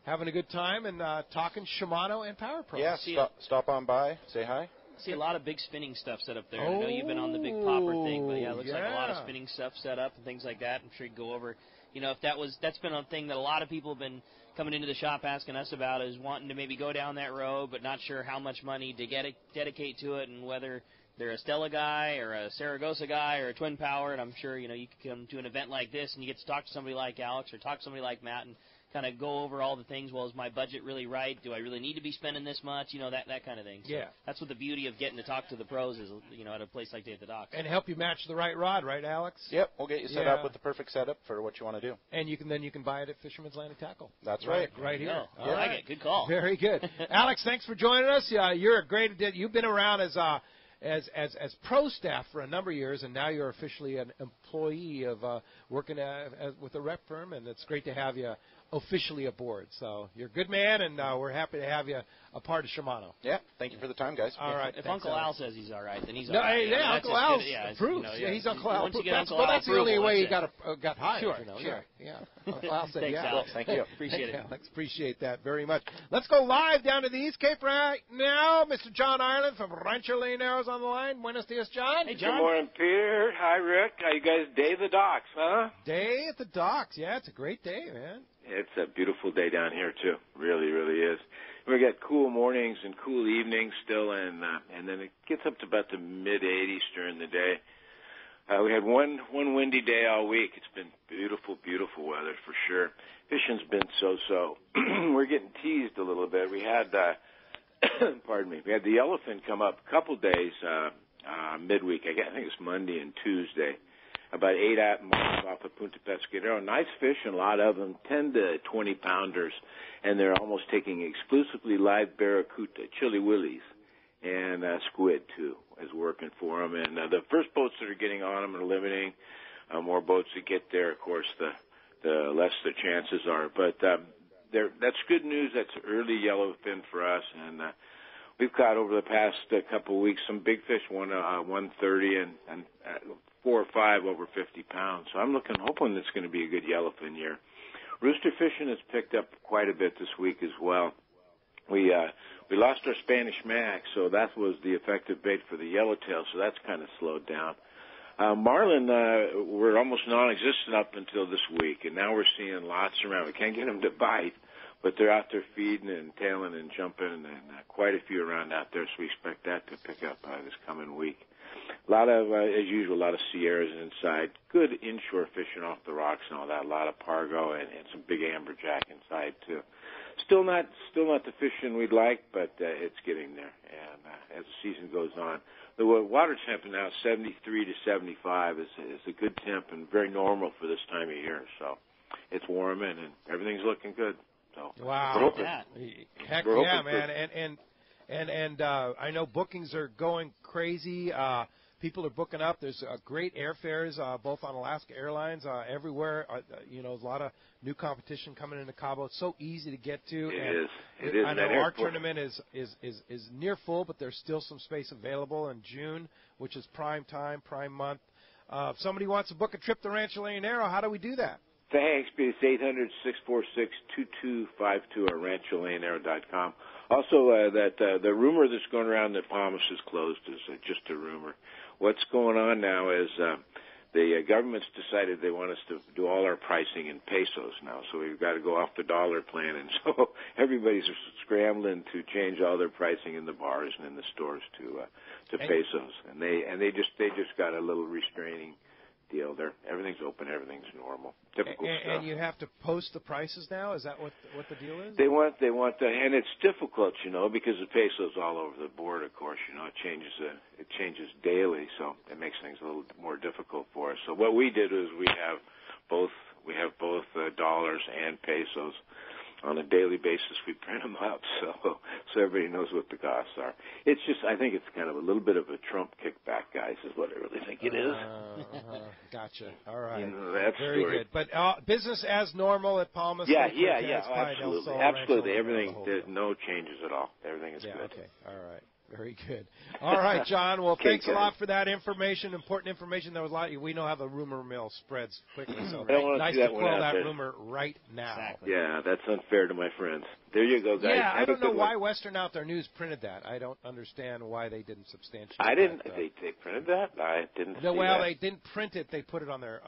having a good time and talking Shimano and Power Pro. Yeah, stop on by, say hi. See a lot of big spinning stuff set up there. I know you've been on the big popper thing, but it looks like a lot of spinning stuff set up and things like that. I'm sure you can go over, if that's been a thing that a lot of people have been coming into the shop asking us about, is wanting to maybe go down that road, but not sure how much money to dedicate to it, and whether they're a Stella guy or a Saragossa guy or a Twin Power. And I'm sure, you can come to an event like this and you get to talk to somebody like Alex or talk to somebody like Matt and kind of go over all the things. Well, is my budget really right? Do I really need to be spending this much? That kind of thing. So yeah. That's what the beauty of getting to talk to the pros is, at a place like Day at the Docks. And help you match the right rod, right, Alex? Yep, we'll get you set up with the perfect setup for what you want to do. And you can buy it at Fisherman's Landing Tackle. That's right. Right here. I like it. Good call. Very good. Alex, thanks for joining us. You're a great addition. You've been around as pro staff for a number of years, and now you're officially an employee of working with a rep firm, and it's great to have you officially aboard. So you're a good man, and we're happy to have you a part of Shimano. Yeah, thank you for the time, guys. All right. If Uncle Al says he's all right, then he's all no, right. Yeah, Uncle Al approves. He's Uncle Al. That's the only way he got hired. Sure, sure. Yeah. Uncle Al said, Thanks, Alex. Thank you. Appreciate it. Alex, appreciate that very much. Let's go live down to the East Cape right now. Mr. John Ireland from Rancho Leoneros on the line. Buenos dias, John. Hey, John. Good morning, Peter. Hi, Rick. How you guys? Day at the docks, huh? Day at the docks. Yeah, it's a great day, man. It's a beautiful day down here too. Really, really is. We got cool mornings and cool evenings still, and then it gets up to about the mid 80s during the day. We had one windy day all week. It's been beautiful, beautiful weather for sure. Fishing's been so. We're getting teased a little bit. We had, pardon me, we had the yellowfin come up a couple days midweek. I think it's Monday and Tuesday. About 8 miles off of Punta Pescadero. Nice fish, and a lot of them, 10 to 20 pounders, and they're almost taking exclusively live barracuda, chili willies, and squid too is working for them. And the first boats that are getting on them are limiting. More boats that get there, of course, the less the chances are. But that's good news. That's early yellowfin for us, and we've caught over the past couple of weeks some big fish, 130 and 4 or 5 over 50 pounds. So I'm hoping it's going to be a good yellowfin year. Rooster fishing has picked up quite a bit this week as well. We lost our Spanish Max, so that was the effective bait for the yellowtail, so that's kind of slowed down. Marlin were almost non-existent up until this week, and now we're seeing lots around. We can't get them to bite, but they're out there feeding and tailing and jumping, and quite a few around out there, so we expect that to pick up this coming week. A lot of, as usual, a lot of Sierras inside. Good inshore fishing off the rocks and all that. A lot of Pargo and some big amberjack inside too. Still not the fishing we'd like, but it's getting there. And as the season goes on, the water temp now 73 to 75 is a good temp and very normal for this time of year. So it's warming and everything's looking good. So wow, heck yeah, man! And I know bookings are going crazy. People are booking up. There's great airfares, both on Alaska Airlines, everywhere. There's a lot of new competition coming into Cabo. It's so easy to get to. It is. I know our tournament is near full, but there's still some space available in June, which is prime time, prime month. If somebody wants to book a trip to Rancho Leonero, how do we do that? Thanks. It's 800-646-2252 or rancholeonero.com. Also, the rumor that's going around that Palmas is closed is just a rumor. What's going on now is the government's decided they want us to do all our pricing in pesos now, so we've got to go off the dollar plan, and so everybody's scrambling to change all their pricing in the bars and in the stores to pesos, and they just got a little restraining deal there. Everything's open, everything's normal, typical stuff. And you have to post the prices now. Is that what the deal is? They want and it's difficult, because the peso's all over the board. Of course, it changes daily, so it makes things a little more difficult for us. So what we did is we have both dollars and pesos on a daily basis. We print them up so everybody knows what the costs are. It's just, I think it's kind of a little bit of a Trump kickback, guys, is what I really think it is. Gotcha. All right. That Very story. good. But business as normal at Palmas. Yeah. Absolutely. Everything. There's no changes at all. Everything is good. Okay. All right. Very good. All right, John. Well, thanks a lot for that information, important information. There was a lot. We know how the rumor mill spreads quickly, so nice to quell that rumor right now. Exactly. Yeah, that's unfair to my friends. There you go, guys. Yeah, I don't know why Western Outdoor News printed that. I don't understand why they didn't substantiate. I didn't. That, they printed that. I didn't. See well, that. They didn't print it. They put it on their.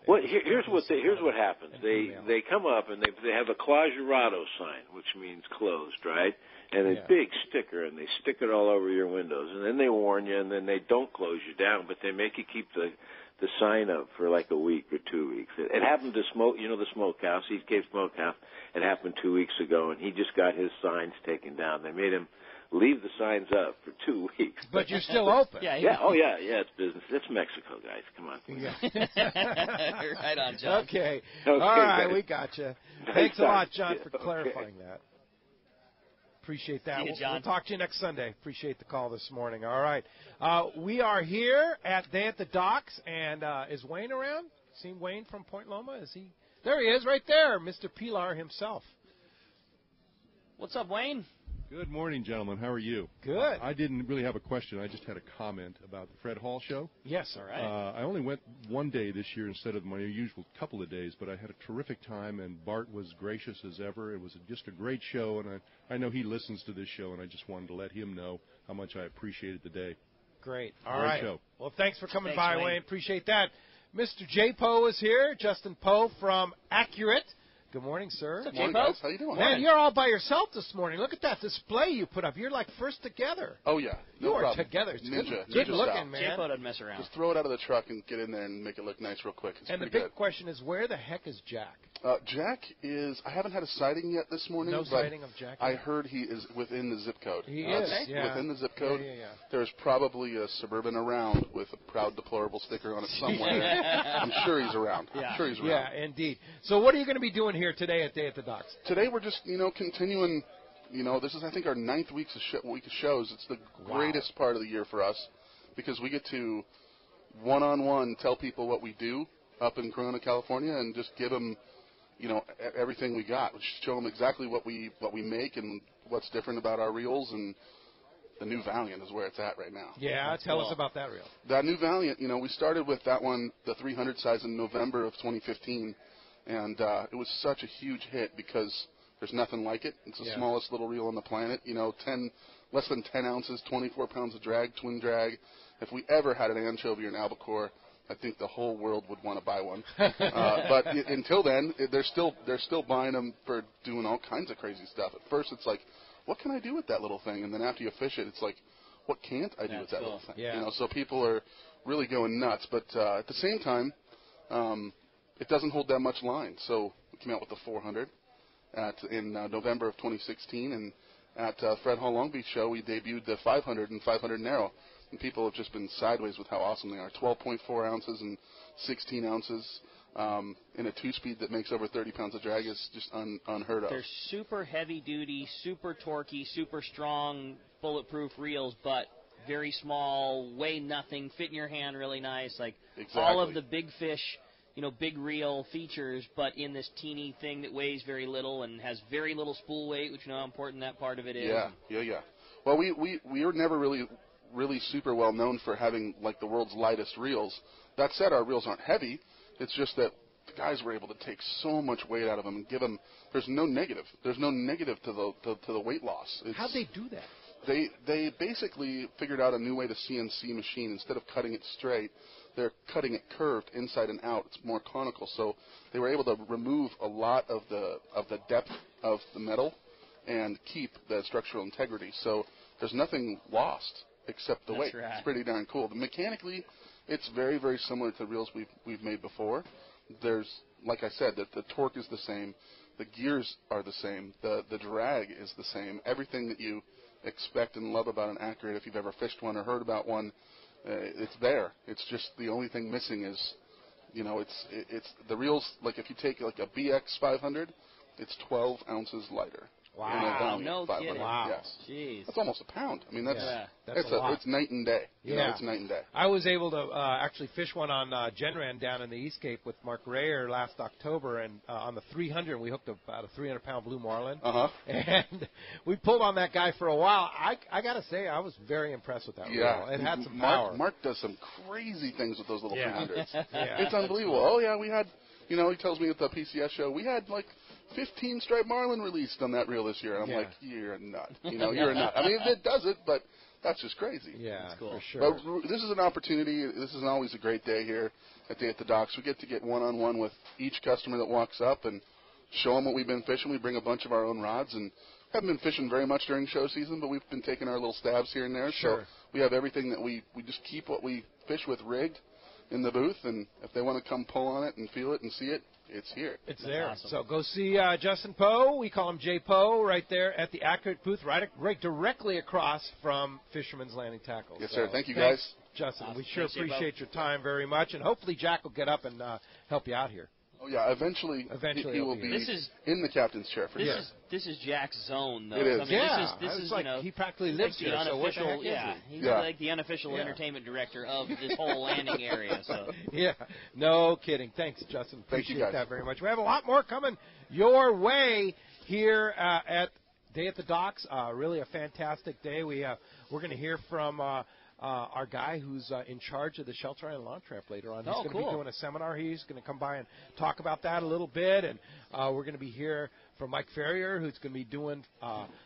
Well, here's what happens. They come up and they have a clausurado sign, which means closed, right? And a big sticker, and they stick it all over your windows, and then they warn you, and then they don't close you down, but they make you keep the sign up for like a week or 2 weeks. It happened to the Smokehouse, East Cape Smokehouse. It happened 2 weeks ago, and he just got his signs taken down. They made him leave the signs up for 2 weeks. But you're still open. Yeah. Oh, yeah. It's business. It's Mexico, guys. Come on. Yeah. Right on, John. Okay. All right, we got you. Thanks a lot, John, for clarifying that. Appreciate that. John. We'll talk to you next Sunday. Appreciate the call this morning. All right. We are here at Day at the Docks, and is Wayne around? Seen Wayne from Point Loma? Is he? There he is, right there, Mr. Pilar himself. What's up, Wayne? Good morning, gentlemen. How are you? Good. I didn't really have a question. I just had a comment about the Fred Hall show. Yes, all right. I only went one day this year instead of my usual couple of days, but I had a terrific time, and Bart was gracious as ever. It was just a great show, and I know he listens to this show, and I just wanted to let him know how much I appreciated the day. Great. Great All right. show. Well, thanks for coming by, Wayne. Appreciate that. Mr. J. Poe is here, Justin Poe from Accurate. Good morning, sir. Good morning, guys. How you doing? Man, you're all by yourself this morning. Look at that display you put up. You're like first together. Oh, yeah. You are together. It's good looking, style. man. J-Po doesn't mess around. Just throw it out of the truck and get in there and make it look nice real quick. And the big question is, where the heck is Jack? Jack is, I haven't had a sighting yet this morning. No sighting of Jack? I heard he is within the zip code. He is, within the zip code. Yeah. There's probably a Suburban around with a Proud Deplorable sticker on it somewhere. I'm sure he's around. Yeah. I'm sure he's around. Yeah, indeed. So what are you going to be doing here today at Day at the Docks? Today we're just, continuing, this is, I think, our 9th week of shows. It's the greatest part of the year for us because we get to one-on-one tell people what we do up in Corona, California, and just give them, everything we got. Just show them exactly what we make and what's different about our reels, and the new Valiant is where it's at right now. Yeah, tell us about that reel. That new Valiant, we started with that one, the 300 size, in November of 2015, and it was such a huge hit because there's nothing like it. It's the smallest little reel on the planet, less than 10 ounces, 24 pounds of drag, twin drag. If we ever had an anchovy or an albacore, I think the whole world would want to buy one. But until then, they're still buying them for doing all kinds of crazy stuff. At first, it's like, what can I do with that little thing? And then after you fish it, it's like, what can't I do with that little thing? Yeah. So people are really going nuts. But at the same time, it doesn't hold that much line. So we came out with the 400 in November of 2016, and at Fred Hall Long Beach show, we debuted the 500 and 500 narrow. And people have just been sideways with how awesome they are. 12.4 ounces and 16 ounces in a two-speed that makes over 30 pounds of drag is just unheard of. They're super heavy-duty, super torquey, super strong, bulletproof reels, but very small, weigh nothing, fit in your hand really nice. Like all of the big fish, big reel features, but in this teeny thing that weighs very little and has very little spool weight, which you know how important that part of it is. Yeah. Well, we were never really super well known for having like the world's lightest reels. That said, our reels aren't heavy. It's just that the guys were able to take so much weight out of them and give them. There's no negative. There's no negative to the weight loss. How'd they do that? They basically figured out a new way to CNC machine. Instead of cutting it straight, they're cutting it curved inside and out. It's more conical, so they were able to remove a lot of the depth of the metal and keep the structural integrity. So there's nothing lost except the weight. Right. It's pretty darn cool. Mechanically, it's very, very similar to the reels we've made before. There's, like I said, that the torque is the same, the gears are the same, the drag is the same. Everything that you expect and love about an Accurate, if you've ever fished one or heard about one, it's there. It's just the only thing missing is, it's the reels. Like if you take like a BX 500, it's 12 ounces lighter. Wow, no kidding. Wow. Yes. Jeez. That's almost a pound. I mean, that's a lot. It's night and day. Yeah. It's night and day. I was able to actually fish one on Genran down in the East Cape with Mark Rayer last October, and on the 300, we hooked about a 300-pound blue marlin. And we pulled on that guy for a while. I got to say, I was very impressed with that reel. It had some power. Mark does some crazy things with those little 300s. Yeah. It's unbelievable. Oh, yeah, we had, he tells me at the PCS show, we had like 15 striped marlin released on that reel this year. And I'm like, you're a nut. You're a nut. I mean, it does it, but that's just crazy. Yeah, that's cool. For sure. But this is an opportunity. This is always a great day here at Day at the Docks. We get to get one-on-one with each customer that walks up and show them what we've been fishing. We bring a bunch of our own rods and haven't been fishing very much during show season, but we've been taking our little stabs here and there. Sure. So we have everything that we just keep what we fish with rigged in the booth, and if they want to come pull on it and feel it and see it, it's here. It's there. Awesome. So go see Justin Poe. We call him J Poe right there at the Accurate booth, right directly across from Fisherman's Landing Tackle. Yes, sir. Thank you, guys. Justin. Awesome. We sure Thanks, J-Poe. appreciate your time very much, and hopefully Jack will get up and help you out here. Oh, yeah, eventually he will be in the captain's chair for sure. This is Jack's zone, though. It is. I mean, this is like he practically lives like here. the unofficial, so what the heck is he's like the unofficial entertainment director of this whole landing area. So yeah, no kidding. Thanks, Justin. Thank you, Appreciate guys. that very much. We have a lot more coming your way here at Day at the Docks. Really a fantastic day. We're going to hear from our guy who's in charge of the Shelter Island Launch Ramp later on. He's going to be doing a seminar. He's going to come by and talk about that a little bit. And we're going to be here from Mike Ferrier, who's going to be doing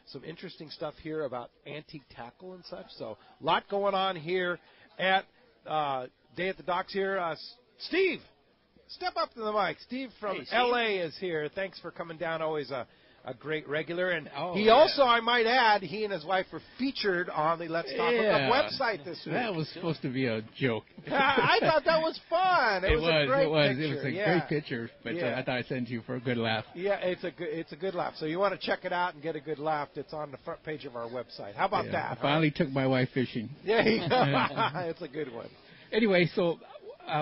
some interesting stuff here about antique tackle and such. So a lot going on here at Day at the Docks here. Steve, step up to the mic. Steve from L.A. is here. Thanks for coming down. Always a great regular. And he also, I might add, he and his wife were featured on the Let's Talk Hookup website this week. That was supposed to be a joke. I thought that was fun. It was a great picture. It was a great picture, but I thought I'd send you for a good laugh. Yeah, it's a good laugh. So you want to check it out and get a good laugh, it's on the front page of our website. How about that? I finally took my wife fishing. Yeah, it's a good one. Anyway, so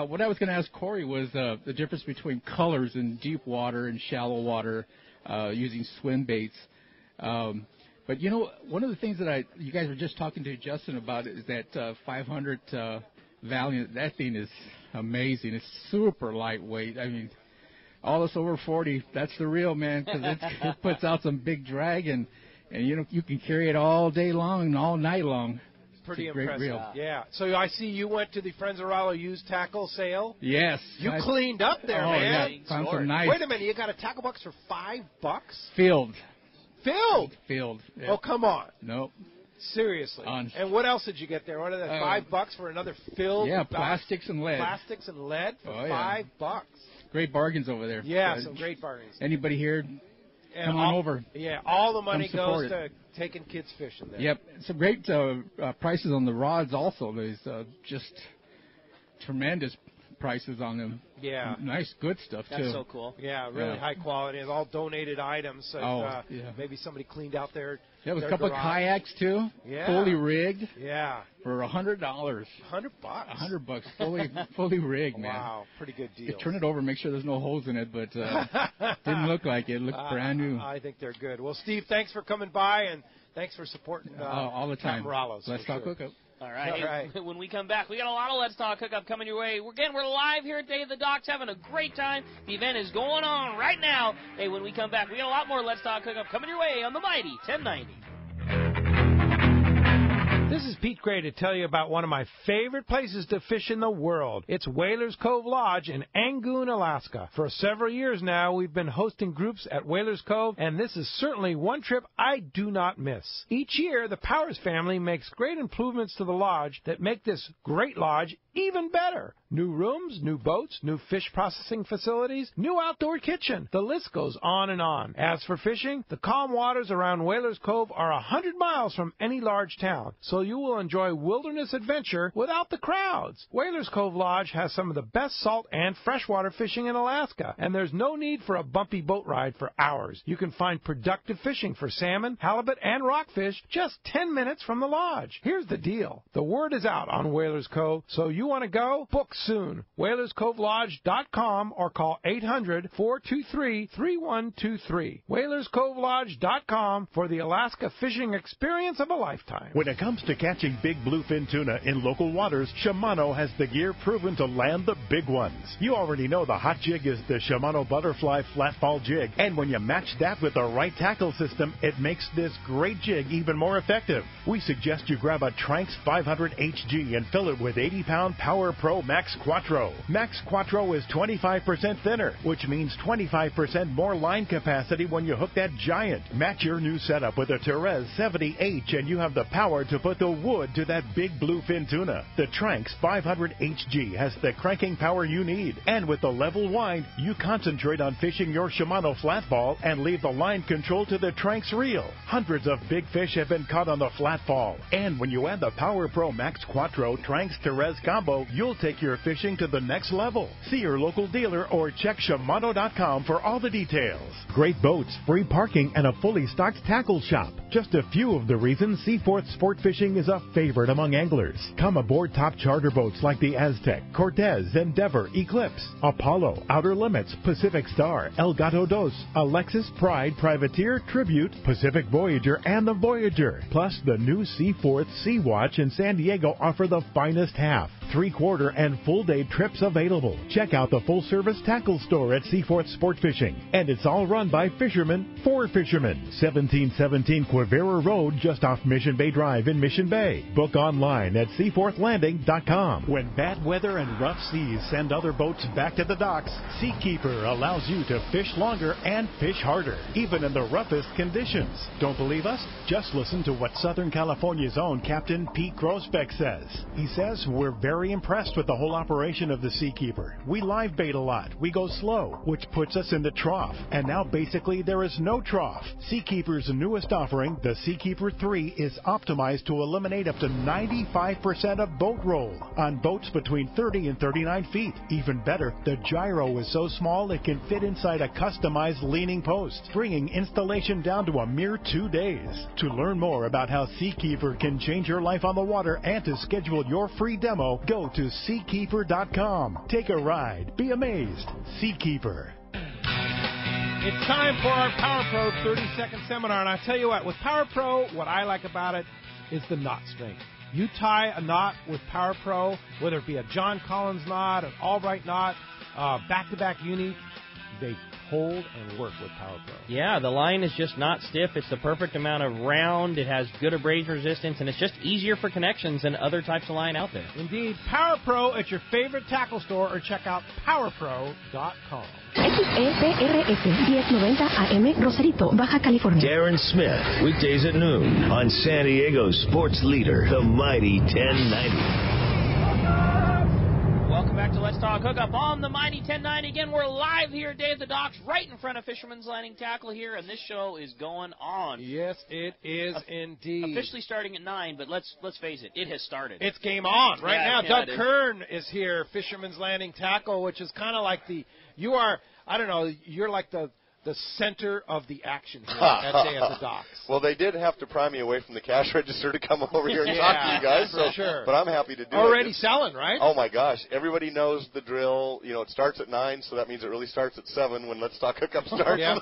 what I was going to ask Corey was the difference between colors in deep water and shallow water using swim baits. But, one of the things that you guys were just talking to Justin about is that 500 Valiant. That thing is amazing. It's super lightweight. I mean, all this over 40, that's the real, man, because it puts out some big drag, and you can carry it all day long and all night long. Pretty impressive. Yeah. So I see you went to the Friends of Rollo used tackle sale. Yes. You cleaned up there, man. Yeah. Found some nice. Wait a minute. You got a tackle box for $5? Filled. Yeah. Oh, come on. Nope. Seriously. And what else did you get there? What are that? $5 for another filled? Yeah, plastics and lead. Plastics and lead for $5. Great bargains over there. Yeah, some great bargains. Anybody here? Come on over. Yeah, all the money goes to taking kids fishing there. Yep. Some great prices on the rods also. There's just tremendous prices on them. Yeah. Nice, good stuff, too. That's so cool. Yeah, really high quality. It's all donated items. So maybe somebody cleaned out their There was a couple of kayaks, too. Yeah. Fully rigged. Yeah. For $100. $100? $100, fully rigged, man. Wow, pretty good deal. You turn it over, make sure there's no holes in it, but didn't look like it. It looked brand new. I think they're good. Well, Steve, thanks for coming by, and thanks for supporting all the time. Let's Talk Hookup. All right. When we come back, we got a lot of Let's Talk Hookup coming your way. We're live here at Day of the Docks, having a great time. The event is going on right now. Hey, when we come back, we got a lot more Let's Talk Hookup coming your way on the mighty 1090. This is Pete Gray to tell you about one of my favorite places to fish in the world. It's Whalers Cove Lodge in Angoon, Alaska. For several years now, we've been hosting groups at Whalers Cove, and this is certainly one trip I do not miss. Each year, the Powers family makes great improvements to the lodge that make this great lodge even better. New rooms, new boats, new fish processing facilities, new outdoor kitchen. The list goes on and on. As for fishing, the calm waters around Whalers Cove are 100 miles from any large town, so you will enjoy wilderness adventure without the crowds. Whalers Cove Lodge has some of the best salt and freshwater fishing in Alaska, and there's no need for a bumpy boat ride for hours. You can find productive fishing for salmon, halibut, and rockfish just 10 minutes from the lodge. Here's the deal. The word is out on Whalers Cove, so you want to go? Book soon. WhalersCoveLodge.com or call 800-423-3123. WhalersCoveLodge.com for the Alaska fishing experience of a lifetime. When it comes to catching big bluefin tuna in local waters, Shimano has the gear proven to land the big ones. You already know the hot jig is the Shimano Butterfly Flatball Jig, and when you match that with the right tackle system, it makes this great jig even more effective. We suggest you grab a Tranx 500 HG and fill it with 80-pound Power Pro Max Quattro. Max Quattro is 25% thinner, which means 25% more line capacity when you hook that giant. Match your new setup with a Therese 70H and you have the power to put the wood to that big bluefin tuna. The Tranx 500 HG has the cranking power you need, and with the level wind, you concentrate on fishing your Shimano flatball and leave the line control to the Tranx reel. Hundreds of big fish have been caught on the flatball, and when you add the Power Pro Max Quattro Tranx Therese combo, you'll take your fishing to the next level. See your local dealer or check Shimano.com for all the details. Great boats, free parking, and a fully stocked tackle shop. Just a few of the reasons Seaforth Sport Fishing is a favorite among anglers. Come aboard top charter boats like the Aztec, Cortez, Endeavor, Eclipse, Apollo, Outer Limits, Pacific Star, El Gato Dos, Alexis, Pride, Privateer, Tribute, Pacific Voyager, and the Voyager. Plus, the new Seaforth Sea Watch in San Diego offer the finest half, 3/4, and full-day trips available. Check out the full-service tackle store at Seaforth Sport Fishing. And it's all run by fishermen for fishermen. 1717 Quivira Road, just off Mission Bay Drive in Mission Bay. Book online at seaforthlanding.com. When bad weather and rough seas send other boats back to the docks, Seakeeper allows you to fish longer and fish harder, even in the roughest conditions. Don't believe us? Just listen to what Southern California's own Captain Pete Grosbeck says. He says, "We're very impressed with the whole operation of the Seakeeper. We live bait a lot. We go slow, which puts us in the trough. And now basically there is no trough. Seakeeper's newest offering, the Seakeeper 3, is optimized to eliminate up to 95% of boat roll on boats between 30 and 39 feet. Even better, the gyro is so small it can fit inside a customized leaning post, bringing installation down to a mere 2 days. To learn more about how Seakeeper can change your life on the water and to schedule your free demo, go to Seakeeper.com. Take a ride. Be amazed. Seakeeper. It's time for our Power Pro 30-second seminar, and I tell you what, with Power Pro, what I like about it is the knot strength. You tie a knot with Power Pro, whether it be a John Collins knot, an Albright knot, back-to-back uni, they hold and work with Power Pro. Yeah, the line is just not stiff. It's the perfect amount of round. It has good abrasion resistance, and it's just easier for connections than other types of line out there. Indeed. Power Pro at your favorite tackle store or check out PowerPro.com. XEPRF 1090 AM Rosarito, Baja California. Darren Smith, weekdays at noon on San Diego's sports leader, the Mighty 1090. Welcome back to Let's Talk Hookup on the Mighty 1090. Again, we're live here at Day at the Docks, right in front of Fisherman's Landing Tackle here, and this show is going on. Yes, it is indeed. Officially starting at 9, but let's face it, it has started. It's game on right now. Yeah, Doug Kern is here, Fisherman's Landing Tackle, which is kind of like you're like the center of the action here at Day at the Docks. Well, they did have to pry me away from the cash register to come over here and talk to you guys. So, sure. But I'm happy to do it. Already selling, right? Oh, my gosh. Everybody knows the drill. You know, it starts at 9, so that means it really starts at 7 when Let's Talk Hookup starts. Yeah.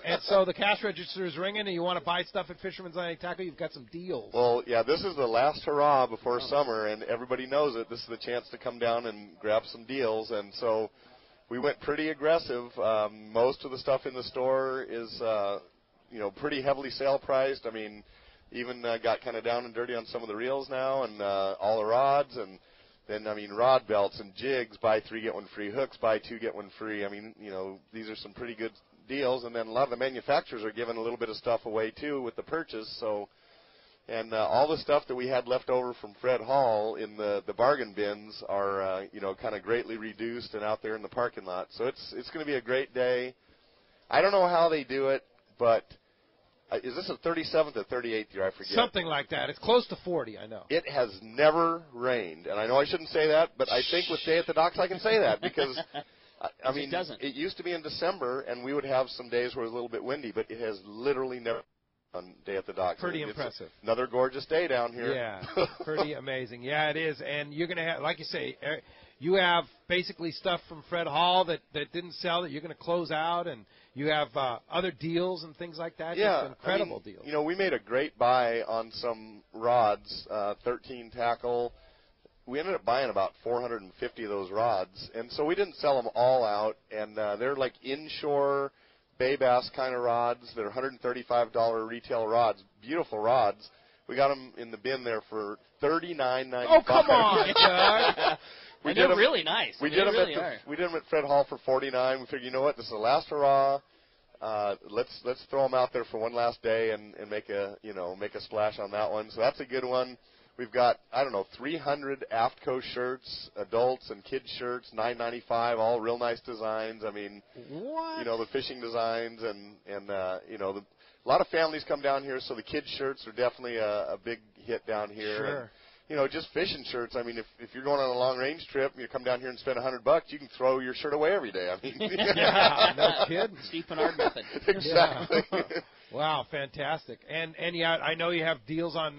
And so the cash register is ringing, and you want to buy stuff at Fisherman's Landing Tackle, you've got some deals. Well, yeah, this is the last hurrah before summer, and everybody knows it. This is the chance to come down and grab some deals, and so we went pretty aggressive. Most of the stuff in the store is, pretty heavily sale priced. I mean, even got kind of down and dirty on some of the reels now, and all the rods, and then, I mean, rod belts and jigs, buy 3, get 1 free. Hooks, buy 2, get 1 free. I mean, you know, these are some pretty good deals. And then a lot of the manufacturers are giving a little bit of stuff away, too, with the purchase. So, and all the stuff that we had left over from Fred Hall in the bargain bins are, you know, kind of greatly reduced and out there in the parking lot. So it's going to be a great day. I don't know how they do it, but is this a 37th or 38th year? I forget. Something like that. It's close to 40, I know. It has never rained, and I know I shouldn't say that, but I think with Day at the Docks I can say that because, I mean, it used to be in December, and we would have some days where it was a little bit windy, but it has literally never on Day at the Docks. Pretty impressive. Another gorgeous day down here. Yeah, pretty amazing. Yeah, it is, and you're going to have, like you say, you have basically stuff from Fred Hall that didn't sell that you're going to close out, and you have other deals and things like that. Yeah, just incredible deals. You know, we made a great buy on some rods, 13 tackle. We ended up buying about 450 of those rods, and so we didn't sell them all out. And they're like inshore bay bass kind of rods. They're $135 retail rods, beautiful rods. We got them in the bin there for $39.95. Oh, come on, Doug. And they're really nice. We did them at Fred Hall for $49. We figured, you know what, this is the last hurrah. Let's throw them out there for one last day and make a splash on that one. So that's a good one. We've got 300 AFTCO shirts, adults and kids shirts, $9.95, all real nice designs. I mean, what? The fishing designs and a lot of families come down here, so the kids shirts are definitely a big hit down here. Sure. And, just fishing shirts. I mean, if you're going on a long-range trip and you come down here and spend $100, you can throw your shirt away every day. I mean, yeah, no kidding. Steve Pennard method. Exactly. Yeah. Wow, fantastic. And yeah, I know you have deals on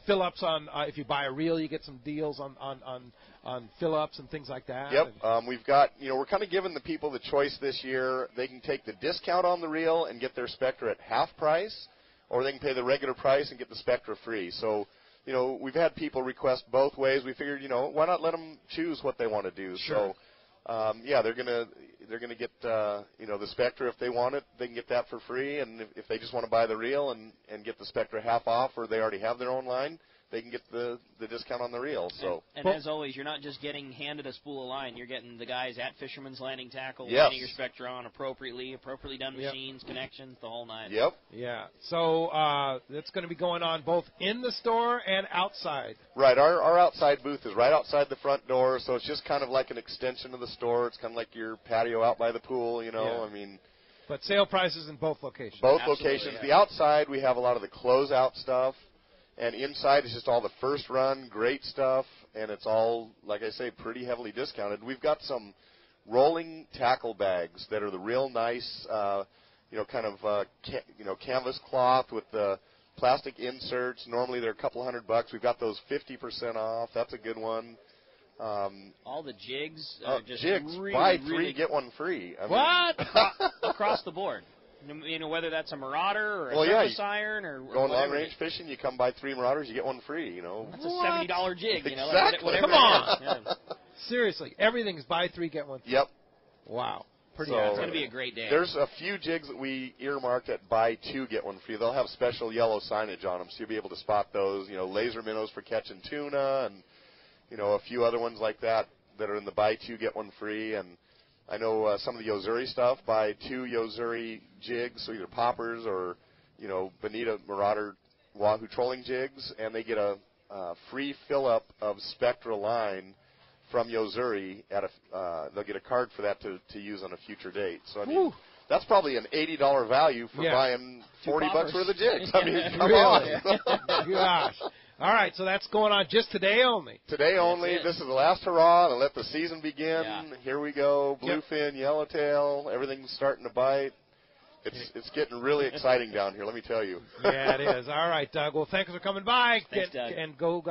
fill-ups on if you buy a reel, you get some deals on fill-ups and things like that. Yep. We've got, we're kind of giving the people the choice this year. They can take the discount on the reel and get their Spectra at half price, or they can pay the regular price and get the Spectra free. So, we've had people request both ways. We figured, why not let them choose what they want to do? Sure. So, they're gonna get the Spectra if they want it. They can get that for free, and if they just want to buy the reel and get the Spectra half off, or they already have their own line, they can get the discount on the reel. So, and as always, you're not just getting handed a spool of line. You're getting the guys at Fisherman's Landing Tackle, lining your Spectra on appropriately done machines, connections, the whole nine. Yep. Yeah. So that's going to be going on both in the store and outside. Right. Our outside booth is right outside the front door, so it's just kind of like an extension of the store. It's kind of like your patio out by the pool, Yeah. I mean. But sale prices in both locations. Both locations. Yeah. The outside, we have a lot of the closeout stuff. And inside is just all the first run, great stuff, and it's all, like I say, pretty heavily discounted. We've got some rolling tackle bags that are the real nice, canvas cloth with the plastic inserts. Normally they're a couple $100. We've got those 50% off. That's a good one. All the jigs are just jigs. Really, Buy really 3, get 1 free. What? Across the board. Whether that's a Marauder or a surface iron or going long range fishing, you come buy 3 Marauders, you get 1 free. That's a $70 jig. Exactly. Whatever. Come on. Yeah. Seriously, everything's buy 3 get 1 free. Yep. Wow. It's going to be a great day. There's a few jigs that we earmarked at buy 2 get 1 free. They'll have special yellow signage on them, so you'll be able to spot those. Laser minnows for catching tuna, and a few other ones like that are in the buy 2 get 1 free. And I know some of the Yozuri stuff, buy 2 Yozuri jigs, so either poppers or, Bonita Marauder Wahoo trolling jigs, and they get a free fill-up of Spectra line from Yozuri. They'll get a card for that to use on a future date. So, I mean, that's probably an $80 value for buying $40 worth of jigs. I mean, come on. Gosh. All right, so that's going on just today only. Today only. This is the last hurrah to let the season begin. Yeah. Here we go. Bluefin, yellowtail, everything's starting to bite. It's getting really exciting down here, let me tell you. Yeah, it is. All right, Doug. Well, thanks for coming by. Thanks, Doug. And go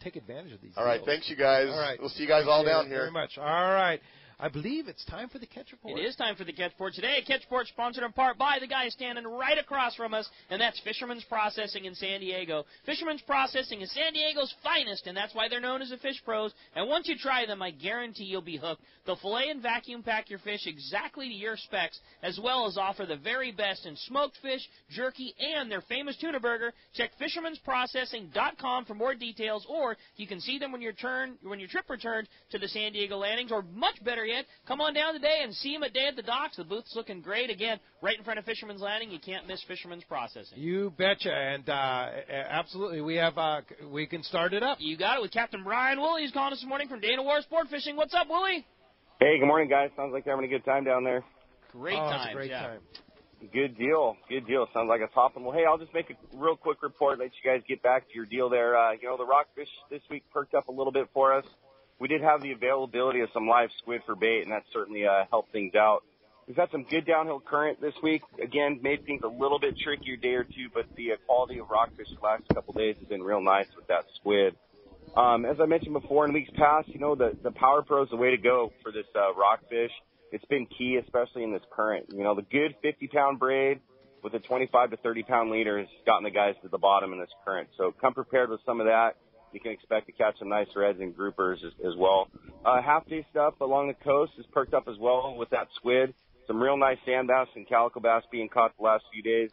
take advantage of these All right, deals. thanks, you guys. All right. We'll see you guys all down here. Very much. All right. I believe it's time for the Catch Report. It is time for the Catch Report today. Catch Report sponsored in part by the guy standing right across from us, and that's Fisherman's Processing in San Diego. Fisherman's Processing is San Diego's finest, and that's why they're known as the Fish Pros. And once you try them, I guarantee you'll be hooked. They'll fillet and vacuum pack your fish exactly to your specs, as well as offer the very best in smoked fish, jerky, and their famous tuna burger. Check fishermansprocessing.com for more details, or you can see them when your trip returns to the San Diego landings, or much better yet, come on down today and see them at Day at the Docks. The booth's looking great. Again, right in front of Fisherman's Landing. You can't miss Fisherman's Processing. You betcha, and absolutely, we can start it up. You got it with Captain Brian Woolley. He's calling us this morning from Dana War Sport Fishing. What's up, Woolley? Hey, good morning, guys. Sounds like you're having a good time down there. Great time. Great time. Good deal. Sounds like it's hopping. Well, hey, I'll just make a real quick report, let you guys get back to your deal there. The rockfish this week perked up a little bit for us. We did have the availability of some live squid for bait, and that certainly helped things out. We've had some good downhill current this week. Again, made things a little bit trickier day or two, but the quality of rockfish the last couple of days has been real nice with that squid. As I mentioned before in weeks past, the Power Pro is the way to go for this rockfish. It's been key, especially in this current. The good 50-pound braid with a 25 to 30-pound leader has gotten the guys to the bottom in this current. So come prepared with some of that. You can expect to catch some nice reds and groupers as well. Half-day stuff along the coast has perked up as well with that squid. Some real nice sand bass and calico bass being caught the last few days.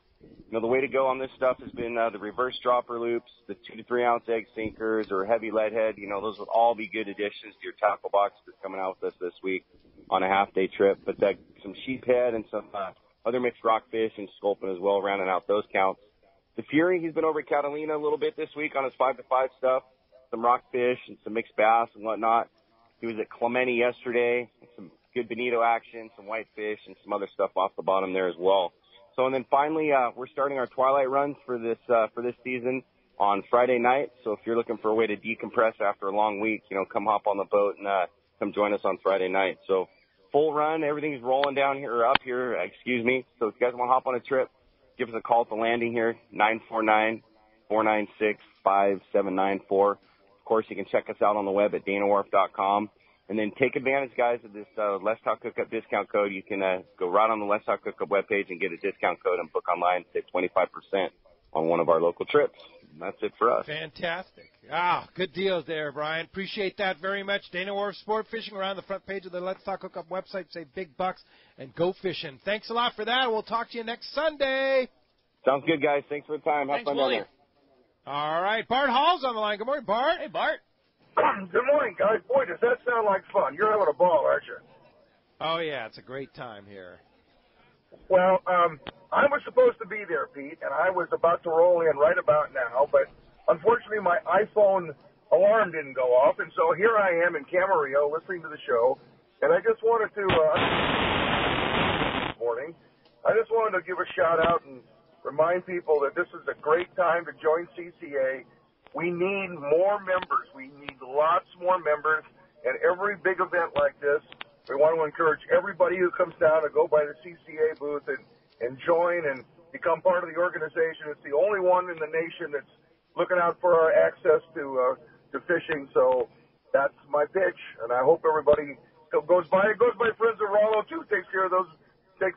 The way to go on this stuff has been the reverse dropper loops, the 2 to 3 ounce egg sinkers, or heavy lead head. Those would all be good additions to your tackle box that's coming out with us this week on a half-day trip. But some sheephead and some other mixed rockfish and sculpin as well, rounding out those counts. The Fury, he's been over at Catalina a little bit this week on his 5 to 5 stuff, some rockfish and some mixed bass and whatnot. He was at Clemente yesterday, some good bonito action, some whitefish, and some other stuff off the bottom there as well. So, and then finally, we're starting our twilight runs for this season on Friday night. So if you're looking for a way to decompress after a long week, come hop on the boat and come join us on Friday night. So full run, everything's rolling down here, or up here, So if you guys want to hop on a trip, give us a call at the landing here, 949-496-5794. Of course, you can check us out on the web at danawharf.com. And then take advantage, guys, of this Let's Talk Hookup discount code. You can go right on the Let's Talk Hookup webpage and get a discount code and book online and save 25% on one of our local trips. And that's it for us. Fantastic. Good deals there, Brian. Appreciate that very much. Dana Wharf Sport Fishing around the front page of the Let's Talk Hookup website. Save big bucks and go fishing. Thanks a lot for that. We'll talk to you next Sunday. Sounds good, guys. Thanks for the time. Have fun down there. All right. Bart Hall's on the line. Good morning, Bart. Hey, Bart. Good morning, guys. Boy, does that sound like fun. You're having a ball, aren't you? Oh, yeah. It's a great time here. Well, I was supposed to be there, Pete, and I was about to roll in right about now, but unfortunately my iPhone alarm didn't go off, and so here I am in Camarillo listening to the show, and I just wanted to, morning, I just wanted to give a shout-out and remind people that this is a great time to join CCA. We need more members. We need lots more members. And every big event like this, we want to encourage everybody who comes down to go by the CCA booth and join and become part of the organization. It's the only one in the nation that's looking out for our access to fishing. So that's my pitch, and I hope everybody goes by. It goes by Friends of Rollo too. Takes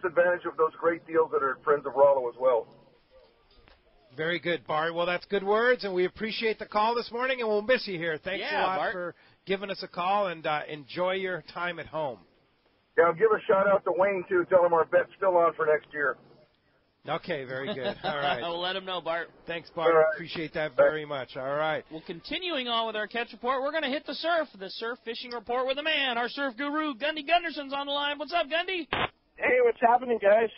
advantage of those great deals that are at Friends of Rollo as well. Very good, Bart. Well, that's good words, and we appreciate the call this morning, and we'll miss you here. Thanks a lot, Bart, for giving us a call, and enjoy your time at home. Yeah, I'll give a shout-out to Wayne, too. Tell him our bet's still on for next year. Okay, very good. All right. We'll let him know, Bart. Thanks, Bart. Right. Appreciate that very much. All right. Well, continuing on with our catch report, we're going to hit the surf fishing report with a man, our surf guru, Gundy Gunderson's on the line. What's up, Gundy? Hey, what's happening, guys?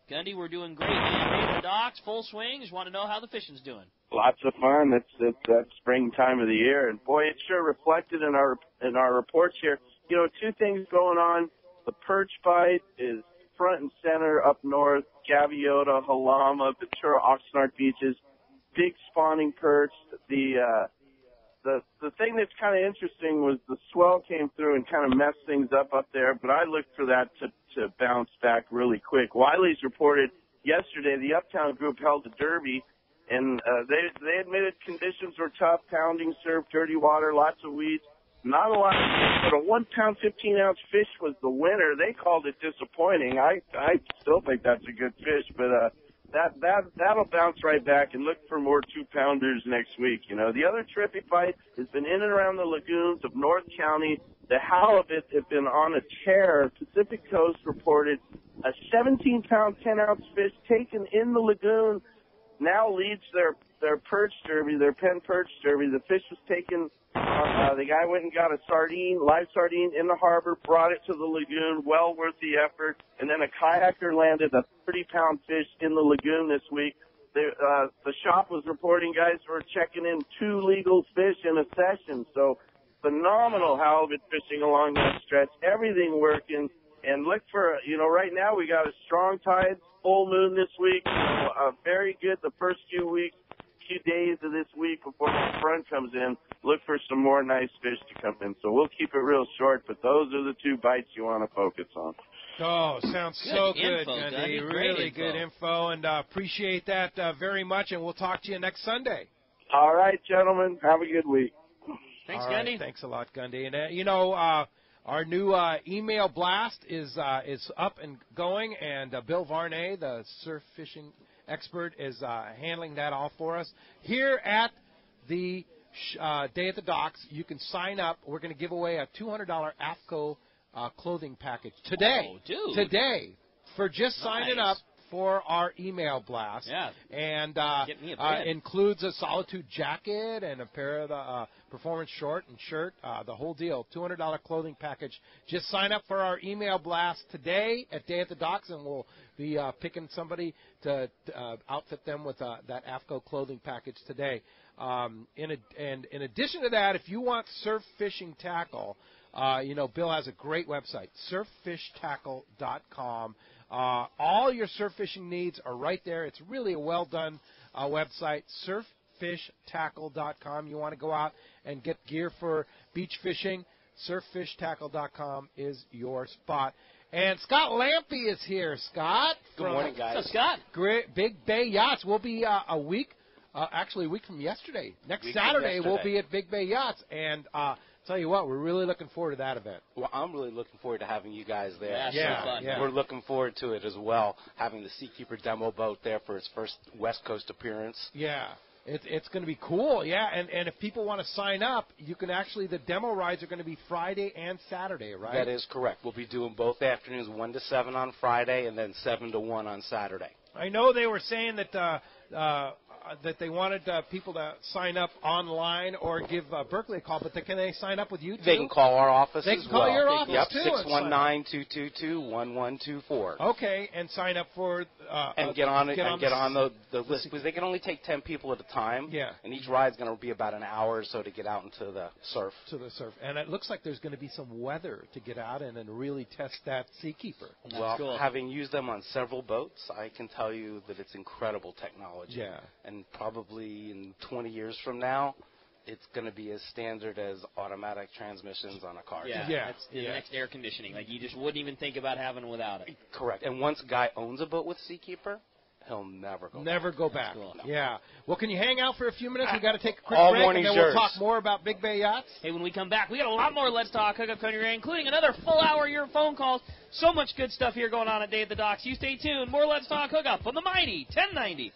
Gundy, we're doing great, man. The docks, full swing. Just want to know how the fishing's doing. Lots of fun. It's that spring time of the year, and boy, it's sure reflected in our reports here. Two things going on. The perch bite is front and center up north. Gaviota, Halama, Ventura, Oxnard beaches, big spawning perch. The thing that's kind of interesting was the swell came through and kind of messed things up there, but I looked for that to bounce back really quick. Wiley's reported yesterday the Uptown group held a derby, and they admitted conditions were tough, pounding surf, dirty water, lots of weeds. Not a lot, but a 1 pound, 15 ounce fish was the winner. They called it disappointing. I still think that's a good fish, but that'll bounce right back, and look for more 2-pounders next week. You know, the other trippy fight has been in and around the lagoons of North County. The halibut have been on a tear. Pacific Coast reported a 17-pound, 10-ounce fish taken in the lagoon now leads their perch derby, their Penn perch derby. The fish was taken. The guy went and got a live sardine in the harbor, brought it to the lagoon, well worth the effort. And then a kayaker landed a 30-pound fish in the lagoon this week. The shop was reporting guys were checking in 2 legal fish in a session. So phenomenal halibut fishing along that stretch. Everything working. And look for, right now we got a strong tide, full moon this week. Very good the first few days of this week before the front comes in. Look for some more nice fish to come in. So we'll keep it real short, but those are the 2 bites you want to focus on. Oh, sounds so good, info, Gundy. Gundy. Really good info, and appreciate that very much, and we'll talk to you next Sunday. All right, gentlemen. Have a good week. Thanks, All right, Gundy. Thanks a lot, Gundy. And, our new email blast is up and going, and Bill Varney, the surf fishing expert, is handling that all for us. Here at the Day at the Docks, you can sign up. We're going to give away a $200 AFCO clothing package today. Oh, dude. Today, for just signing up for our email blast. Yeah. And Get me a bid. includes a Solitude jacket and a pair of the performance short and shirt, the whole deal. $200 clothing package. Just sign up for our email blast today at Day at the Docks, and we'll be picking somebody to outfit them with that AFCO clothing package today. In addition to that, if you want surf fishing tackle, Bill has a great website, surffishtackle.com. All your surf fishing needs are right there. It's really a well-done website, surffishtackle.com. You want to go out and get gear for beach fishing, surffishtackle.com is your spot. And Scott Lampy is here. Scott. Good morning, guys. What's up, Scott? Great Big Bay Yachts. We'll be a week from yesterday. Next Saturday, we'll be at Big Bay Yachts. And tell you what, we're really looking forward to that event. Well, I'm really looking forward to having you guys there. Yeah, so fun. Yeah. We're looking forward to it as well, having the Seakeeper demo boat there for its first West Coast appearance. Yeah. It's going to be cool, yeah. And if people want to sign up, you can actually, the demo rides are going to be Friday and Saturday, right? That is correct. We'll be doing both afternoons, 1 to 7 on Friday, and then 7 to 1 on Saturday. I know they were saying that they wanted people to sign up online or give Berkeley a call, but can they sign up with you too? They can call our office They as can call well. your office yep, too. 619-222-1124. Okay, and sign up for and get on the list, because they can only take 10 people at a time. Yeah. And each ride's going to be about an hour or so to get out into the surf. And it looks like there's going to be some weather to get out in and really test that Seakeeper. Well, cool. Having used them on several boats, I can tell you that it's incredible technology. Yeah. And probably in 20 years from now, it's going to be as standard as automatic transmissions on a car. Yeah. That's the next air conditioning. Like, you just wouldn't even think about having it without it. Correct. And once a guy owns a boat with Seakeeper, he'll never go back. Cool. No. Yeah. Well, can you hang out for a few minutes? We've got to take a quick All break, morning's and then we'll yours. talk more about Big Bay Yachts. Hey, when we come back, we got a lot more Let's Talk Hookup Country Radio, including another full hour of your phone calls. So much good stuff here going on at Day at the Docks. You stay tuned. More Let's Talk Hookup on the mighty 1090.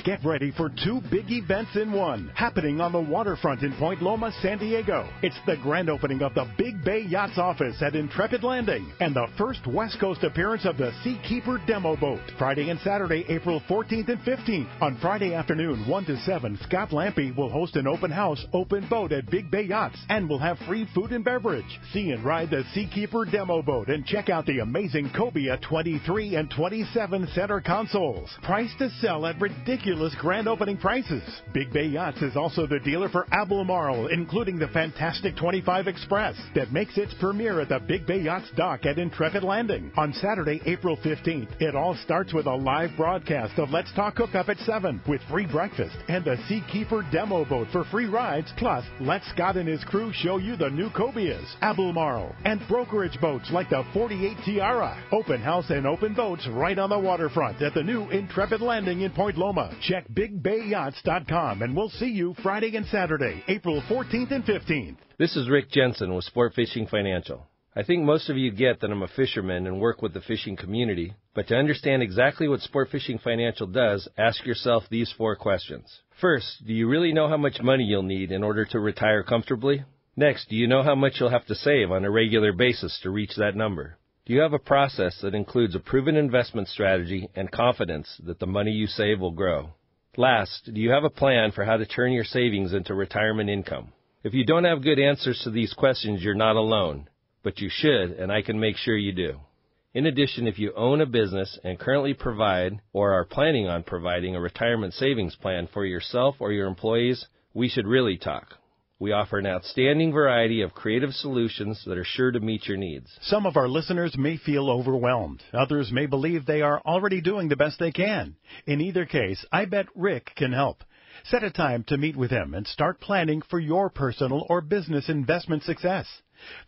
Get ready for 2 big events in one, happening on the waterfront in Point Loma, San Diego. It's the grand opening of the Big Bay Yachts office at Intrepid Landing and the first West Coast appearance of the Seakeeper demo boat. Friday and Saturday, April 14th and 15th. On Friday afternoon, 1 to 7, Scott Lampy will host an open house, open boat at Big Bay Yachts and will have free food and beverage. See and ride the Seakeeper demo boat and check out the amazing Cobia 23 and 27 center consoles. Priced to sell at ridiculous grand opening prices. Big Bay Yachts is also the dealer for Albemarle, including the fantastic 25 Express that makes its premiere at the Big Bay Yachts dock at Intrepid Landing. On Saturday, April 15th, it all starts with a live broadcast of Let's Talk Hookup at 7 with free breakfast and the Seakeeper demo boat for free rides. Plus, let Scott and his crew show you the new Cobias, Albemarle, and brokerage boats like the 48 Tiara. Open house and open boats right on the waterfront at the new Intrepid Landing in Point Loma. Check BigBayYachts.com, and we'll see you Friday and Saturday, April 14th and 15th. This is Rick Jensen with Sport Fishing Financial. I think most of you get that I'm a fisherman and work with the fishing community, but to understand exactly what Sport Fishing Financial does, ask yourself these 4 questions. First, do you really know how much money you'll need in order to retire comfortably? Next, do you know how much you'll have to save on a regular basis to reach that number? Do you have a process that includes a proven investment strategy and confidence that the money you save will grow? Last, do you have a plan for how to turn your savings into retirement income? If you don't have good answers to these questions, you're not alone, but you should, and I can make sure you do. In addition, if you own a business and currently provide or are planning on providing a retirement savings plan for yourself or your employees, we should really talk. We offer an outstanding variety of creative solutions that are sure to meet your needs. Some of our listeners may feel overwhelmed. Others may believe they are already doing the best they can. In either case, I bet Rick can help. Set a time to meet with him and start planning for your personal or business investment success.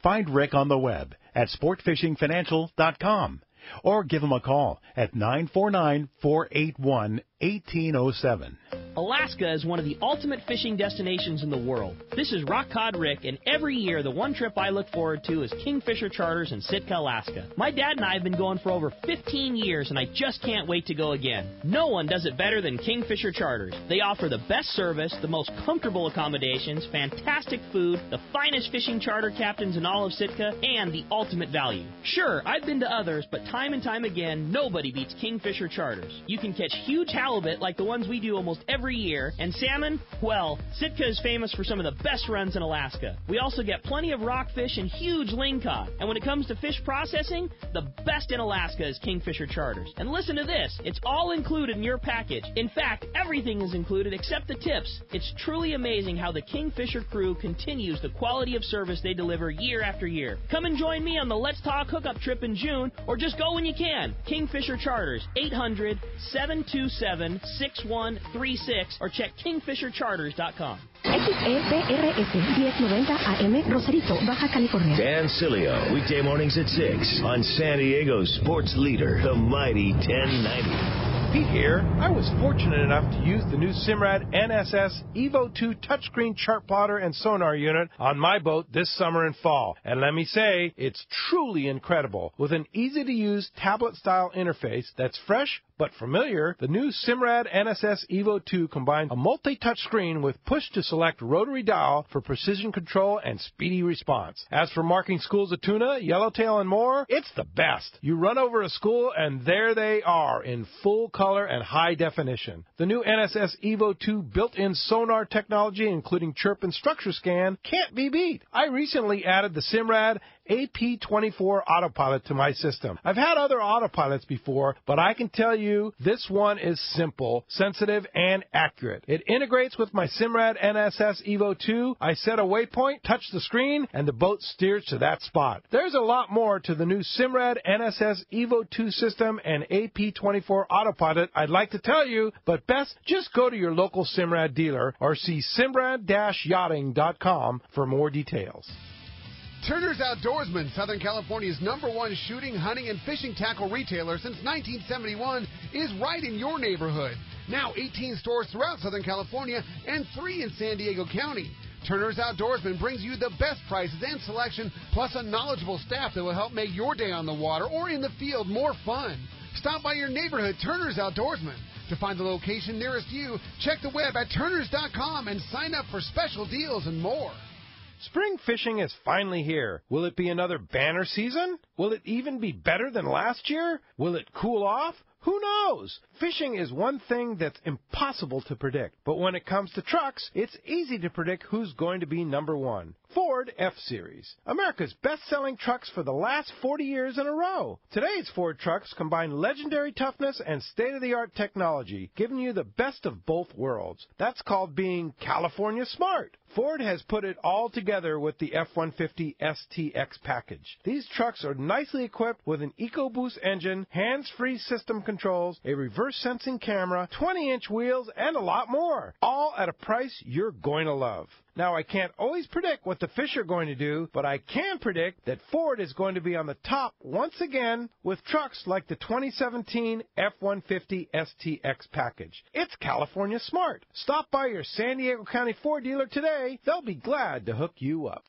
Find Rick on the web at sportfishingfinancial.com or give him a call at 949-481-1807. Alaska is one of the ultimate fishing destinations in the world. This is Rock Cod Rick, and every year the one trip I look forward to is Kingfisher Charters in Sitka, Alaska. My dad and I have been going for over 15 years, and I just can't wait to go again. No one does it better than Kingfisher Charters. They offer the best service, the most comfortable accommodations, fantastic food, the finest fishing charter captains in all of Sitka, and the ultimate value. Sure, I've been to others, but time and time again, nobody beats Kingfisher Charters. You can catch huge halibut like the ones we do almost every year, and salmon, well, Sitka is famous for some of the best runs in Alaska. We also get plenty of rockfish and huge lingcod. And when it comes to fish processing, the best in Alaska is Kingfisher Charters. And listen to this, it's all included in your package. In fact, everything is included except the tips. It's truly amazing how the Kingfisher crew continues the quality of service they deliver year after year. Come and join me on the Let's Talk Hookup trip in June, or just go when you can. Kingfisher Charters, 800-727-6136, or check kingfishercharters.com. XEPRS 1090 AM, Rosarito, Baja California. Dan Cilio, weekday mornings at 6 on San Diego's sports leader, the Mighty 1090. Pete here. I was fortunate enough to use the new Simrad NSS Evo 2 touchscreen chart plotter and sonar unit on my boat this summer and fall. And let me say, it's truly incredible. With an easy-to-use tablet-style interface that's fresh but familiar, the new Simrad NSS Evo 2 combines a multi-touch screen with push-to-select rotary dial for precision control and speedy response. As for marking schools of tuna, yellowtail, and more, it's the best. You run over a school, and there they are in full color and high definition. The new NSS Evo 2 built-in sonar technology, including chirp and structure scan, can't be beat. I recently added the Simrad AP24 autopilot to my system. I've had other autopilots before, but I can tell you this one is simple, sensitive, and accurate. It integrates with my Simrad NSS Evo 2. I set a waypoint, touch the screen, and the boat steers to that spot. There's a lot more to the new Simrad NSS Evo 2 system and AP24 autopilot I'd like to tell you, but best just go to your local Simrad dealer or see simrad-yachting.com for more details. Turner's Outdoorsman, Southern California's #1 shooting, hunting, and fishing tackle retailer since 1971, is right in your neighborhood. Now 18 stores throughout Southern California and 3 in San Diego County. Turner's Outdoorsman brings you the best prices and selection, plus a knowledgeable staff that will help make your day on the water or in the field more fun. Stop by your neighborhood Turner's Outdoorsman. To find the location nearest you, check the web at turners.com and sign up for special deals and more. Spring fishing is finally here. Will it be another banner season? Will it even be better than last year? Will it cool off? Who knows? Fishing is one thing that's impossible to predict. But when it comes to trucks, it's easy to predict who's going to be #1. Ford F-Series. America's best-selling trucks for the last 40 years in a row. Today's Ford trucks combine legendary toughness and state-of-the-art technology, giving you the best of both worlds. That's called being California smart. Ford has put it all together with the F-150 STX package. These trucks are nicely equipped with an EcoBoost engine, hands-free system controls, a reverse-sensing camera, 20-inch wheels, and a lot more. All at a price you're going to love. Now, I can't always predict what the Fish are going to do, but I can predict that Ford is going to be on the top once again with trucks like the 2017 F-150 STX package. It's California smart. Stop by your San Diego County Ford dealer today. They'll be glad to hook you up.